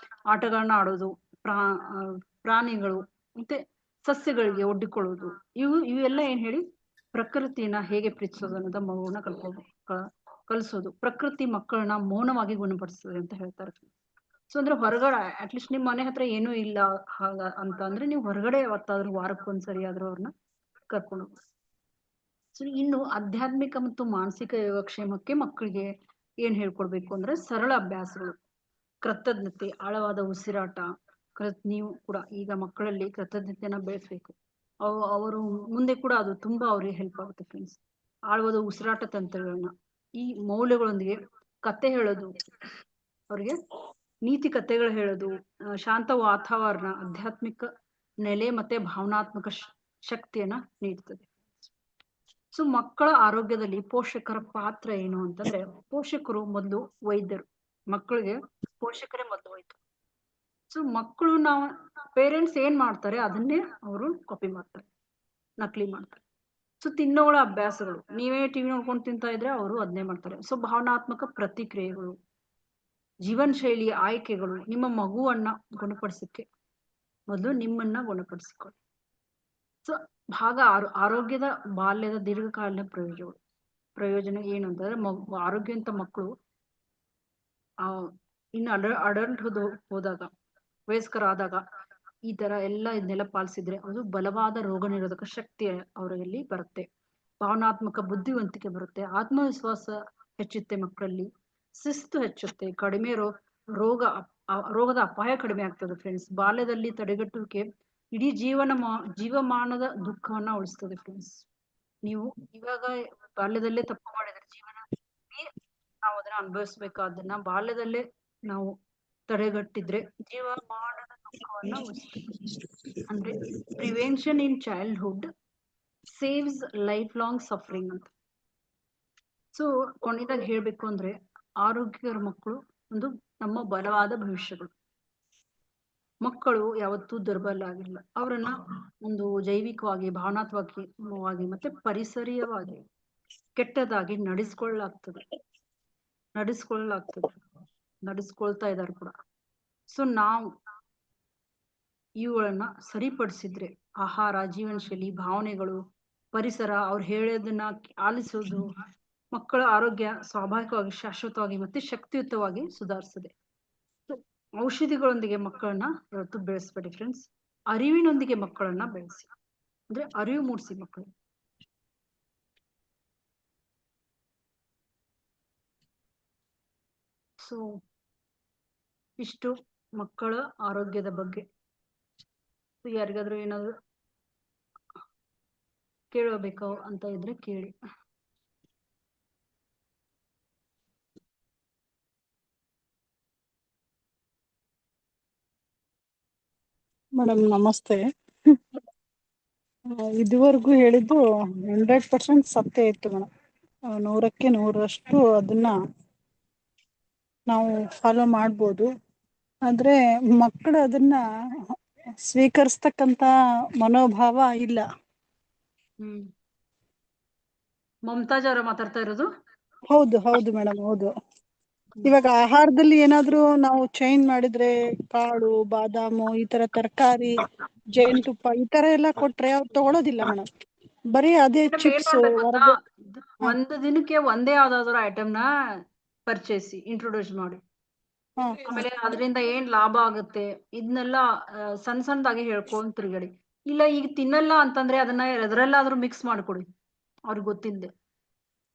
ಆಟಗಳನ್ನ ಆಡೋದು, ಪ್ರಾಣಿಗಳು ಮತ್ತೆ ಸಸ್ಯಗಳಿಗೆ ಒಡ್ಡಿಕೊಳ್ಳೋದು, ಇವೆಲ್ಲ ಏನ್ ಹೇಳಿ, ಪ್ರಕೃತಿನ ಹೇಗೆ ಪ್ರೀತಿಸೋದು ಅನ್ನೋದ ಮಗುವನ್ನ ಕಲಿಸೋದು. ಪ್ರಕೃತಿ ಮಕ್ಕಳನ್ನ ಮೌನವಾಗಿ ಗುಣಪಡಿಸ್ತದೆ ಅಂತ ಹೇಳ್ತಾರೆ. ಸೊ ಅಂದ್ರೆ ಹೊರಗಡೆ, ಅಟ್ಲೀಸ್ಟ್ ನಿಮ್ ಮನೆ ಹತ್ರ ಏನೂ ಇಲ್ಲ ಹಾಗ ಅಂತ ಅಂದ್ರೆ ನೀವು ಹೊರಗಡೆ ಯಾವತ್ತಾದ್ರೂ ವಾರಕ್ಕೊಂದ್ಸರಿ ಆದ್ರೂ ಅವ್ರನ್ನ ಕರ್ಕೊಂಡು ಹೋಗಿ. ಸೊ ಇನ್ನು ಆಧ್ಯಾತ್ಮಿಕ ಮತ್ತು ಮಾನಸಿಕ ಯೋಗಕ್ಷೇಮಕ್ಕೆ ಮಕ್ಕಳಿಗೆ ಏನ್ ಹೇಳ್ಕೊಡ್ಬೇಕು ಅಂದ್ರೆ, ಸರಳ ಅಭ್ಯಾಸಗಳು, ಕೃತಜ್ಞತೆ, ಆಳವಾದ ಉಸಿರಾಟ. ನೀವು ಕೂಡ ಈಗ ಮಕ್ಕಳಲ್ಲಿ ಕೃತಜ್ಞತೆಯನ್ನ ಬೆಳೆಸ್ಬೇಕು. ಅವರು ಮುಂದೆ ಕೂಡ ಅದು ತುಂಬಾ ಅವ್ರಿಗೆ ಹೆಲ್ಪ್ ಆಗುತ್ತೆ ಫ್ರೆಂಡ್ಸ್. ಆಳವಾದ ಉಸಿರಾಟ ತಂತ್ರಗಳನ್ನ, ಈ ಮೌಲ್ಯಗಳೊಂದಿಗೆ ಕತೆ ಹೇಳೋದು, ಅವ್ರಿಗೆ ನೀತಿ ಕಥೆಗಳು ಹೇಳೋದು, ಶಾಂತ ವಾತಾವರಣ, ಆಧ್ಯಾತ್ಮಿಕ ನೆಲೆ ಮತ್ತೆ ಭಾವನಾತ್ಮಕ ಶಕ್ತಿಯನ್ನ ನೀಡ್ತದೆ. ಸೊ ಮಕ್ಕಳ ಆರೋಗ್ಯದಲ್ಲಿ ಪೋಷಕರ ಪಾತ್ರ ಏನು ಅಂತಂದ್ರೆ, ಪೋಷಕರು ಮೊದಲು ವೈದ್ಯರು, ಮಕ್ಕಳಿಗೆ ಪೋಷಕರೇ ಮೊದಲು ವೈದ್ಯರು. ಸೊ ಮಕ್ಕಳು ನಾವು ಪೇರೆಂಟ್ಸ್ ಏನ್ ಮಾಡ್ತಾರೆ ಅದನ್ನೇ ಅವರು ಕಾಪಿ ಮಾಡ್ತಾರೆ, ನಕಲಿ ಮಾಡ್ತಾರೆ. ಸೊ ತಿನ್ನೋಗಳ ಅಭ್ಯಾಸಗಳು, ನೀವೇ ಟಿವಿ ನೋಡ್ಕೊಂಡು ತಿಂತಾ ಇದ್ರೆ ಅವರು ಅದನ್ನೇ ಮಾಡ್ತಾರೆ. ಸೊ ಭಾವನಾತ್ಮಕ ಪ್ರತಿಕ್ರಿಯೆಗಳು, ಜೀವನ ಶೈಲಿಯ ಆಯ್ಕೆಗಳು, ನಿಮ್ಮ ಮಗುವನ್ನ ಗುಣಪಡಿಸಕ್ಕೆ ಮೊದಲು ನಿಮ್ಮನ್ನ ಗುಣಪಡಿಸಿಕೊಳ್ಳಿ. ಸೊ ಭಾಗ ಆರೋಗ್ಯದ ಬಾಲ್ಯದ ದೀರ್ಘಕಾಲೀನ ಪ್ರಯೋಜನ ಏನು ಅಂತಂದ್ರೆ, ಆರೋಗ್ಯವಂತ ಮಕ್ಕಳು ಇನ್ನು ಅಡಲ್ಟ್ಹುಡ್ ಹೋದಾಗ, ವಯಸ್ಕರಾದಾಗ ಈ ತರ ಇದನ್ನೆಲ್ಲ ಪಾಲಿಸಿದ್ರೆ ಅದು ಬಲವಾದ ರೋಗ ನಿರೋಧಕ ಶಕ್ತಿ ಅವರಲ್ಲಿ ಬರುತ್ತೆ, ಭಾವನಾತ್ಮಕ ಬುದ್ಧಿವಂತಿಕೆ ಬರುತ್ತೆ, ಆತ್ಮವಿಶ್ವಾಸ ಹೆಚ್ಚುತ್ತೆ ಮಕ್ಕಳಲ್ಲಿ, ಶಿಸ್ತು ಹೆಚ್ಚುತ್ತೆ, ಕಡಿಮೆ ರೋಗದ ಅಪಾಯ ಕಡಿಮೆ ಆಗ್ತದೆ ಫ್ರೆಂಡ್ಸ್. ಬಾಲ್ಯದಲ್ಲಿ ತಡೆಗಟ್ಟುವಿಕೆ ಇಡೀ ಜೀವಮಾನದ ದುಃಖವನ್ನ ಉಳಿಸ್ತದೆ ಫ್ರೆಂಡ್ಸ್. ನೀವು ಇವಾಗ ಬಾಲ್ಯದಲ್ಲೇ ತಪ್ಪು ಮಾಡಿದ್ರೆ ಜೀವನ ನಾವು ಅದನ್ನ ಅನುಭವಿಸ್ಬೇಕಾದನ್ನ ಬಾಲ್ಯದಲ್ಲೇ ನಾವು ತಡೆಗಟ್ಟಿದ್ರೆ ಜೀವಮಾನದ ದುಃಖವನ್ನ ಉಳಿಸ್ತದೆ. ಅಂದ್ರೆ prevention in childhood saves lifelong suffering ಅಂತ. ಸೊ ಕೊನೆಯದಾಗಿ ಹೇಳ್ಬೇಕು ಅಂದ್ರೆ, ಆರೋಗ್ಯಕರ ಮಕ್ಕಳು ಒಂದು ನಮ್ಮ ಬಲವಾದ ಭವಿಷ್ಯಗಳು. ಮಕ್ಕಳು ಯಾವತ್ತೂ ದುರ್ಬಲ ಆಗಿಲ್ಲ, ಅವರನ್ನ ಒಂದು ಜೈವಿಕವಾಗಿ, ಭಾವನಾತ್ಮಕವಾಗಿ ಮತ್ತೆ ಪರಿಸರೀಯವಾಗಿ ಕೆಟ್ಟದಾಗಿ ನಡೆಸ್ಕೊಳ್ತಾ ಇದ್ದಾರೆ ಕೂಡ. ಸೊ ನಾವು ಇವುಗಳನ್ನ ಸರಿಪಡಿಸಿದ್ರೆ, ಆಹಾರ, ಜೀವನ ಶೈಲಿ, ಭಾವನೆಗಳು, ಪರಿಸರ, ಅವ್ರು ಹೇಳೋದನ್ನ ಆಲಿಸೋದು, ಮಕ್ಕಳ ಆರೋಗ್ಯ ಸ್ವಾಭಾವಿಕವಾಗಿ, ಶಾಶ್ವತವಾಗಿ ಮತ್ತೆ ಶಕ್ತಿಯುತವಾಗಿ ಸುಧಾರಿಸ್ತದೆ. ಔಷಧಿಗಳೊಂದಿಗೆ ಮಕ್ಕಳನ್ನ ಇವತ್ತು ಬೆಳೆಸ್ಬೇಡಿ ಫ್ರೆಂಡ್ಸ್, ಅರಿವಿನೊಂದಿಗೆ ಮಕ್ಕಳನ್ನ ಬೆಳೆಸಿ, ಅಂದ್ರೆ ಅರಿವು ಮೂಡಿಸಿ ಮಕ್ಕಳು. ಸೊ ಇಷ್ಟು ಮಕ್ಕಳ ಆರೋಗ್ಯದ ಬಗ್ಗೆ. ಯಾರಿಗಾದ್ರೂ ಏನಾದ್ರು ಕೇಳಬೇಕೋ ಅಂತ ಇದ್ರೆ ಕೇಳಿ. ಮೇಡಮ್ ನಮಸ್ತೆ. ಇದುವರೆಗೂ ಹೇಳಿದ್ದು 100% ಸತ್ಯ ಇತ್ತು ಮೇಡಮ್. 100ಕ್ಕೆ 100ರಷ್ಟು ಅದನ್ನ ನಾವು ಫಾಲೋ ಮಾಡ್ಬೋದು. ಆದ್ರೆ ಮಕ್ಕಳು ಅದನ್ನ ಸ್ವೀಕರಿಸ್ತಕ್ಕಂತ ಮನೋಭಾವ ಇಲ್ಲ. ಮಮತಾಜ್ ಅವರ ಮಾತಾಡ್ತಾ ಇರೋದು? ಹೌದು ಹೌದು ಮೇಡಮ್, ಹೌದು. ಇವಾಗ ಆಹಾರದಲ್ಲಿ ಏನಾದ್ರೂ ನಾವು ಚೇಂಜ್ ಮಾಡಿದ್ರೆ, ಕಾಳು, ಬಾದಾಮು, ಈ ತರ ತರಕಾರಿ, ಜೇನುತುಪ್ಪ ಈ ತರ ಎಲ್ಲ ಕೊಟ್ರೆ ಅವ್ರು ತಗೊಳೋದಿಲ್ಲ ಮೇಡಮ್. ಬರೀ ಅದೇ ಚಿಪ್ಸ್. ಒಂದು ದಿನಕ್ಕೆ ಒಂದೇ ಯಾವ್ದಾದ್ರು ಐಟಮ್ ನ ಪರ್ಚೇಸಿ ಇಂಟ್ರೊಡ್ಯೂಸ್ ಮಾಡಿ, ಆಮೇಲೆ ಅದರಿಂದ ಏನ್ ಲಾಭ ಆಗುತ್ತೆ ಇದನ್ನೆಲ್ಲ ಸಣ್ಣದಾಗಿ ಹೇಳ್ಕೊಂಡ್ ತಿರ್ಗಡಿ. ಇಲ್ಲ ಈಗ ತಿನ್ನಲ್ಲ ಅಂತಂದ್ರೆ ಅದನ್ನ ಎದ್ರಲ್ಲಾದ್ರೂ ಮಿಕ್ಸ್ ಮಾಡ್ಕೊಡಿ ಅವ್ರಿಗೆ ಗೊತ್ತಿಲ್ಲದೆ.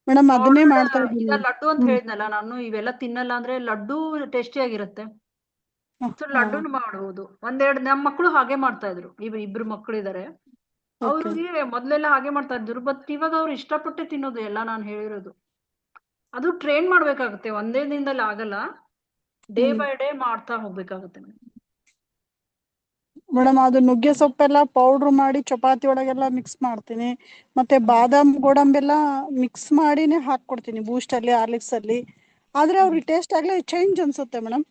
ಮೇಡಮ್ ಅದನ್ನೇ ಮಾಡ್ತಾ ಈಗ ಲಡ್ಡು ಅಂತ ಹೇಳಿದ್ನಲ್ಲ ನಾನು, ಇವೆಲ್ಲ ತಿನ್ನಲ್ಲ ಅಂದ್ರೆ ಲಡ್ಡು ಟೇಸ್ಟಿ ಆಗಿರುತ್ತೆ. ಸೊ ಲಡ್ಡುನು ಮಾಡ್ಬೋದು. ಒಂದೆರಡು ನಮ್ಮ ಮಕ್ಕಳು ಹಾಗೆ ಮಾಡ್ತಾ ಇದ್ರು, ಇಬ್ರು ಮಕ್ಕಳು ಇದಾರೆ, ಅವ್ರಿಗೆ ಮೊದ್ಲೆಲ್ಲ ಹಾಗೆ ಮಾಡ್ತಾ ಇದ್ರು. ಬಟ್ ಇವಾಗ ಅವ್ರು ಇಷ್ಟಪಟ್ಟೆ ತಿನ್ನೋದು ಎಲ್ಲ ನಾನು ಹೇಳಿರೋದು. ಅದು ಟ್ರೈನ್ ಮಾಡ್ಬೇಕಾಗುತ್ತೆ, ಒಂದೇ ದಿನದಲ್ಲಿ ಆಗಲ್ಲ, ಡೇ ಬೈ ಡೇ ಮಾಡ್ತಾ ಹೋಗ್ಬೇಕಾಗುತ್ತೆ ಮೇಡಮ್. ಅದು ನುಗ್ಗೆ ಸೊಪ್ಪೆಲ್ಲ ಪೌಡ್ರ್ ಮಾಡಿ ಚಪಾತಿ ಒಳಗೆಲ್ಲ ಮಿಕ್ಸ್ ಮಾಡ್ತೀನಿ, ಮತ್ತೆ ಬಾದಾಮ್ ಗೋಡಂಬೆಲ್ಲ ಮಿಕ್ಸ್ ಮಾಡಿನೇ ಹಾಕೊಡ್ತೀನಿ ಬೂಸ್ಟ್ ಅಲ್ಲಿ, ಹಾರ್ಲಿಕ್ಸ್ ಅಲ್ಲಿ. ಆದ್ರೆ ಅವ್ರಿಗೆ ಟೇಸ್ಟ್ ಆಗ್ಲೇ ಚೇಂಜ್ ಅನ್ಸುತ್ತೆ ಮೇಡಮ್.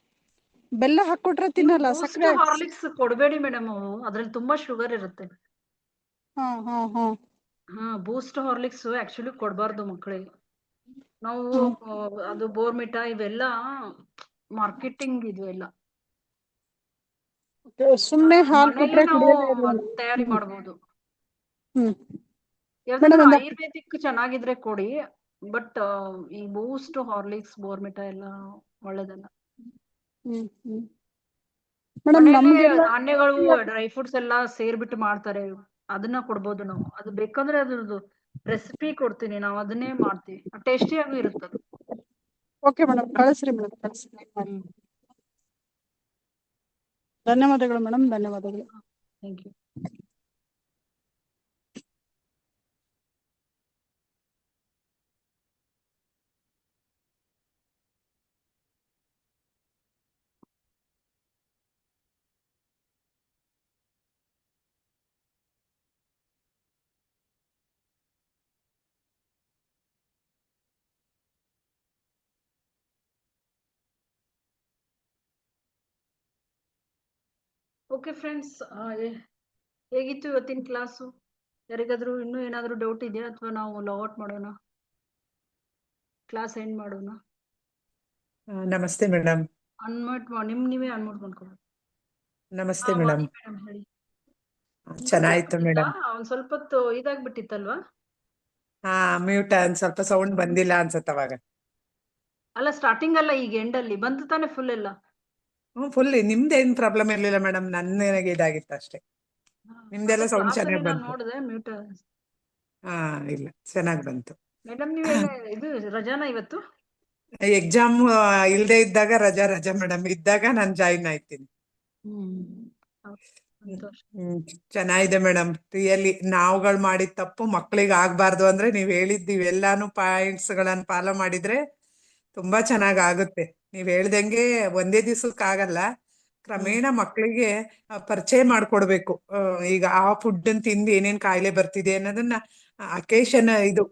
ಬೆಲ್ಲ ಹಾಕೊಟ್ರೆ ತಿನ್ನಲ್ಲ. ಸಕ್ಕರೆ ಹಾರ್ಲಿಕ್ಸ್ ಕೊಡಬೇಡಿ ಮೇಡಮ್, ಅದ್ರಲ್ಲಿ ತುಂಬಾ ಶುಗರ್ ಇರುತ್ತೆ. ಬೂಸ್ಟ್ ಹಾರ್ಲಿಕ್ಸ್ ಆಕ್ಚುಲಿ ಕೊಡಬಾರ್ದು ಮಕ್ಕಳಿಗೆ. ನಾವು ಅದು ಬೋರ್ಮಿಟಾ ಇವೆಲ್ಲ ಮಾರ್ಕೆಟಿಂಗ್ ಇದು ಎಲ್ಲ ಸುಮ್ನೆ ಹಾಲು ಕೊಟ್ರೆ ತಯಾರಿ ಮಾಡಬಹುದು. ಆಯುರ್ವೇದಿಕ್ ಚೆನ್ನಾಗಿದ್ರೆ ಕೊಡಿ, ಬಟ್ ಈ ಬೂಸ್ಟ್, ಹಾರ್ಲಿಕ್ಸ್, ಬೋರ್ಮಿಟಾ ಎಲ್ಲ ಒಳ್ಳೇದಲ್ಲ. ಧಾನ್ಯಗಳು, ಡ್ರೈ ಫ್ರೂಟ್ಸ್ ಎಲ್ಲ ಸೇರ್ಬಿಟ್ಟು ಮಾಡ್ತಾರೆ, ಅದನ್ನ ಕೊಡ್ಬೋದು ನಾವು. ಅದು ಬೇಕಂದ್ರೆ ಅದ್ರದ್ದು ರೆಸಿಪಿ ಕೊಡ್ತೀನಿ, ನಾವು ಅದನ್ನೇ ಮಾಡ್ತೀವಿ, ಟೇಸ್ಟಿಯಾಗೂ ಇರುತ್ತದು. ಓಕೆ ಮೇಡಮ್, ಕಳಿಸ್ರಿ ಮೇಡಮ್, ಕಳಿಸ್ರಿ. ಧನ್ಯವಾದಗಳು ಮೇಡಮ್, ಧನ್ಯವಾದಗಳು. Thank you. ಓಕೆ ಫ್ರೆಂಡ್ಸ್, ಹೇಗಿತ್ತು ಇವತ್ತಿನ ಕ್ಲಾಸು? ಯಾರಿಗಾದ್ರೂ ಇನ್ನೂ ಏನಾದರೂ ಡೌಟ್ ಇದೆಯಾ ಅಥವಾ ನಾವು ಲಾಗೌಟ್ ಮಾಡೋಣ, ಕ್ಲಾಸ್ ಎಂಡ್ ಮಾಡೋಣ? ನಮಸ್ತೆ ಮೇಡಮ್. ಅನ್ಮ್ಯೂಟ್ ನೀವೇ ಅನ್ಮ್ಯೂಟ್ ಮಾಡ್ಕೊಳ್ಳಿ. ನಮಸ್ತೆ ಮೇಡಮ್. ಮೇಡಮ್ ಹೇಳಿ. ಚೆನ್ನಾಯ್ತು ಮೇಡಮ್. ಒಂದ್ ಸ್ವಲ್ಪ ಹೊತ್ತು ಇದಾಗ್ಬಿಟ್ಟಿತ್ತಲ್ವಾ? ಹಾ, ಮ್ಯೂಟ್ ಒಂದ್ ಸ್ವಲ್ಪ ಸೌಂಡ್ ಬಂದಿಲ್ಲ ಅನ್ಸತ್ತ ಅವಾಗ. ಅಲ್ಲ ಸ್ಟಾರ್ಟಿಂಗ್ ಅಲ್ಲ, ಈಗ ಎಂಡ್ ಅಲ್ಲಿ ಬಂತು ತಾನೆ ಫುಲ್ ಎಲ್ಲ. ಫುಲ್ ನಿಮ್ದೇನ್ ಪ್ರಾಬ್ಲಮ್ ಇರ್ಲಿಲ್ಲ ಮೇಡಮ್, ನನಗೆ ಇದಾಗಿತ್ತು ಅಷ್ಟೇ. ನಿಮ್ದೆಲ್ಲ ಸೌಂಡ್ ಚೆನ್ನಾಗಿ ಬಂತು. ನೋಡಿದೆ ಮ್ಯೂಟ್. ಹಾ, ಇಲ್ಲ ಚೆನ್ನಾಗ್ ಬಂತು ಮೇಡಮ್. ನೀವೆಲ್ಲ ಇದು ರಜಾನ ಇವತ್ತು? ಎಕ್ಸಾಮ್ ಇಲ್ದೇ ಇದ್ದಾಗ ರಜಾ ಮೇಡಮ್, ಇದ್ದಾಗ ನಾನು ಜಾಯಿನ್ ಆಯ್ತೀನಿ. ಚೆನ್ನಾಗಿದೆ ಮೇಡಮ್. ರಿಯಲಿ ನಾವುಗಳು ಮಾಡಿದ ತಪ್ಪು ಮಕ್ಳಿಗೆ ಆಗ್ಬಾರ್ದು ಅಂದ್ರೆ ನೀವ್ ಹೇಳಿದ್ ಇವೆಲ್ಲಾನು ಪಾಯಿಂಟ್ಸ್ ಗಳನ್ನ ಫಾಲೋ ಮಾಡಿದ್ರೆ ತುಂಬಾ ಚೆನ್ನಾಗ್ ಆಗುತ್ತೆ. ನೀವ್ ಹೇಳ್ದಂಗೆ ಒಂದೇ ದಿವ್ಸಕ್ಕೆ ಆಗಲ್ಲ, ಕ್ರಮೇಣ ಮಕ್ಕಳಿಗೆ ಪರಿಚಯ ಮಾಡ್ಕೊಡ್ಬೇಕು. ಈಗ ಆ ಫುಡ್ ತಿಂದು ಏನೇನ್ ಕಾಯಿಲೆ ಬರ್ತಿದೆ ಅನ್ನೋದನ್ನ ಅಕೇಶನ್ ಇದು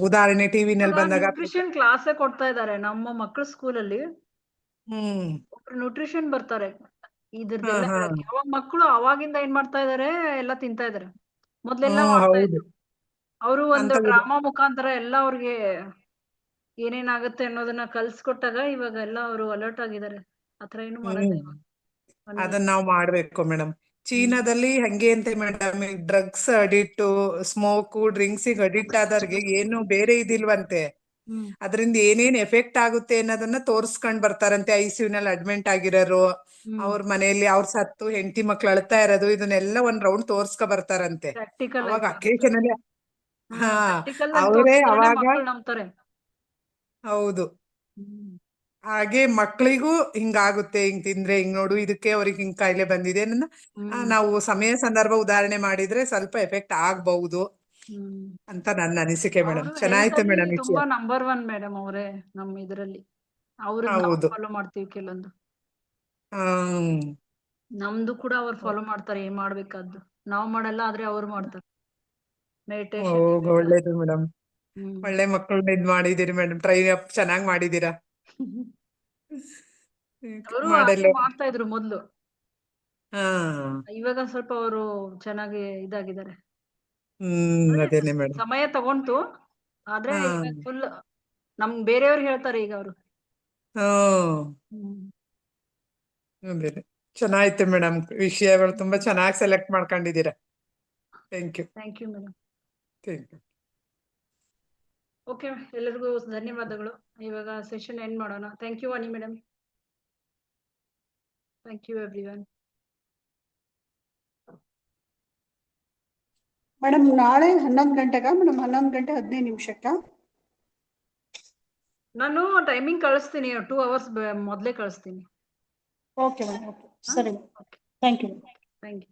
ಉದಾಹರಣೆ ಟಿವಿನಲ್ಲಿ ಬಂದಾಗ ನ್ಯೂಟ್ರಿಷನ್ ಕ್ಲಾಸೇ ಕೊಡ್ತಾ ಇದ್ದಾರೆ ನಮ್ಮ ಮಕ್ಕಳ ಸ್ಕೂಲಲ್ಲಿ. ನ್ಯೂಟ್ರಿಷನ್ ಬರ್ತಾರೆ ಇದ್ರದ್ದೆಲ್ಲ ಹೇಳಕ್ಕೆ. ಅವಾಗ ಮಕ್ಕಳು ಅವಾಗಿಂದ ಏನ್ ಮಾಡ್ತಾ ಇದಾರೆ, ಎಲ್ಲ ತಿಂತಾ ಇದಾರೆ. ಮೊದ್ಲೆಲ್ಲ ಮಾಡ್ತಾ ಇದ್ರು. ಅವರು ಒಂದು ಡ್ರಾಮಾ ಮುಖಾಂತರ ಎಲ್ಲ ಅವ್ರಿಗೆ ಏನೇನಾಗುತ್ತೆ ಅನ್ನೋದನ್ನ ಕಲ್ಸ್ಕೊಟ್ಟಾಗ ಇವಾಗ ಎಲ್ಲ ಅವರು ಅಲರ್ಟ್ ಆಗಿದ್ದಾರೆ. ಆತರ ಏನು ಮಾಡಲ್ಲ ಇವಾಗ. ಅದನ್ನ ನಾವು ಮಾಡ್ಬೇಕು ಮೇಡಮ್. ಚೀನಾದಲ್ಲಿ ಹಂಗೆ ಅಂತೆ ಮೇಡಮ್, ಡ್ರಗ್ಸ್ ಅಡಿಕ್ಟ್, ಸ್ಮೋಕು, ಡ್ರಿಂಕ್ಸಿಗೆ ಅಡಿಕ್ಟ್ ಆದವ್ರಿಗೆ ಏನು ಬೇರೆ ಇದಿಲ್ವಂತೆ. ಅದರಿಂದ ಏನೇನ್ ಎಫೆಕ್ಟ್ ಆಗುತ್ತೆ ಅನ್ನೋದನ್ನ ತೋರ್ಸ್ಕೊಂಡ್ ಬರ್ತಾರಂತೆ. ICU ನಲ್ಲಿ ಅಡ್ಮಿಟ್ ಆಗಿರೋರು, ಅವ್ರ ಮನೆಯಲ್ಲಿ ಅವ್ರ ಸತ್ತು ಹೆಂಡತಿ ಮಕ್ಳು ಅಳ್ತಾ ಇರೋದು, ಇದನ್ನೆಲ್ಲ ಒಂದ್ ರೌಂಡ್ ತೋರ್ಸ್ಕೊ ಬರ್ತಾರಂತೆ. ಅವಾಗ ಅಕೇಶನ್ ಅಲ್ಲಿ ಅವರೇ ಅವಾಗ ಹೌದು. ಹಾಗೆ ಮಕ್ಳಿಗೂ ಹಿಂಗಾಗುತ್ತೆ, ಹಿಂಗ್ ತಿಂದ್ರೆ ಹಿಂಗ್ ನೋಡು, ಇದಕ್ಕೆ ಅವ್ರಿಗೆ ಹಿಂಗ್ ಕಾಯಿಲೆ ಬಂದಿದೆ ನಾವು ಸಮಯ ಸಂದರ್ಭ ಉದಾಹರಣೆ ಮಾಡಿದ್ರೆ ಸ್ವಲ್ಪ ಎಫೆಕ್ಟ್ ಆಗ್ಬಹುದು ಅಂತ ನನ್ನ ಅನಿಸಿಕೆ ಮೇಡಮ್. ಚೆನ್ನಾಯ್ತು ಮೇಡಮ್. ತುಂಬಾ ನಂಬರ್ 1 ಮೇಡಮ್ ಅವರೇ ನಮ್ಮ ಇದ್ರಲ್ಲಿ. ಅವ್ರನ್ನ ಫಾಲೋ ಮಾಡ್ತೀವಿ ಕೆಲವೊಂದು. ನಮ್ದು ಕೂಡ ಅವ್ರು ಫಾಲೋ ಮಾಡ್ತಾರೆ ಏನ್ ಮಾಡ್ಬೇಕಾದ್ದು. ನಾವ್ ಮಾಡಲ್ಲ, ಆದ್ರೆ ಅವ್ರು ಮಾಡ್ತಾರೆ. ಮೆಡಿಟೇಷನ್ ಒಳ್ಳೇದು ಮೇಡಮ್. ಒಳ್ಳೆ ಮಕ್ಕಳನ್ನ ಇದ್ ಮಾಡಿದೀರಿ ಮೇಡಮ್, ಟ್ರೈನ್ ಅಪ್ ಚೆನ್ನಾಗ್ ಮಾಡಿದೀರಾ. ಅವರು ಮಾಡ್ತಾ ಇದ್ರು ಮೊದ್ಲು. ಇವಾಗ ಸ್ವಲ್ಪ ಅವರು ಚೆನ್ನಾಗಿ ಇದಾಗಿದ್ದಾರೆ. ಅದೇನೆ ಮೇಡಮ್. ಸಮಯ ತಗೊಂತು, ಆದ್ರೆ ಫುಲ್ ನಮ್ ಬೇರೆಯವ್ರು ಹೇಳ್ತಾರೆ ಈಗ ಅವರು. ಚೆನ್ನಾಯ್ತು ಮೇಡಮ್. ವಿಷಯಗಳು ತುಂಬಾ ಚೆನ್ನಾಗಿ ಸೆಲೆಕ್ಟ್ ಮಾಡ್ಕೊಂಡಿದ್ದೀರಾ. Thank you. Thank you madam. Thank you. Okay, ಎಲ್ಲರಿಗೂ ಧನ್ಯವಾದಗಳು. ಇವಾಗ ಸೆಷನ್ ಎಂಡ್ ಮಾಡೋಣ. Thank you Vani madam. Thank you everyone. Madam ನಾಳೆ 11 ಗಂಟೆಗ ಮೇಡಮ್? 11 ಗಂಟೆ 15 ನಿಮಿಷಕ್ಕ ನಾನು ಟೈಮಿಂಗ್ ಕಳಿಸ್ತೀನಿ. 2 ಅವರ್ಸ್ ಮೊದಲೇ ಕಳಿಸ್ತೀನಿ. Okay madam. ಓಕೆ, ಸರಿ. Thank you. Thank you.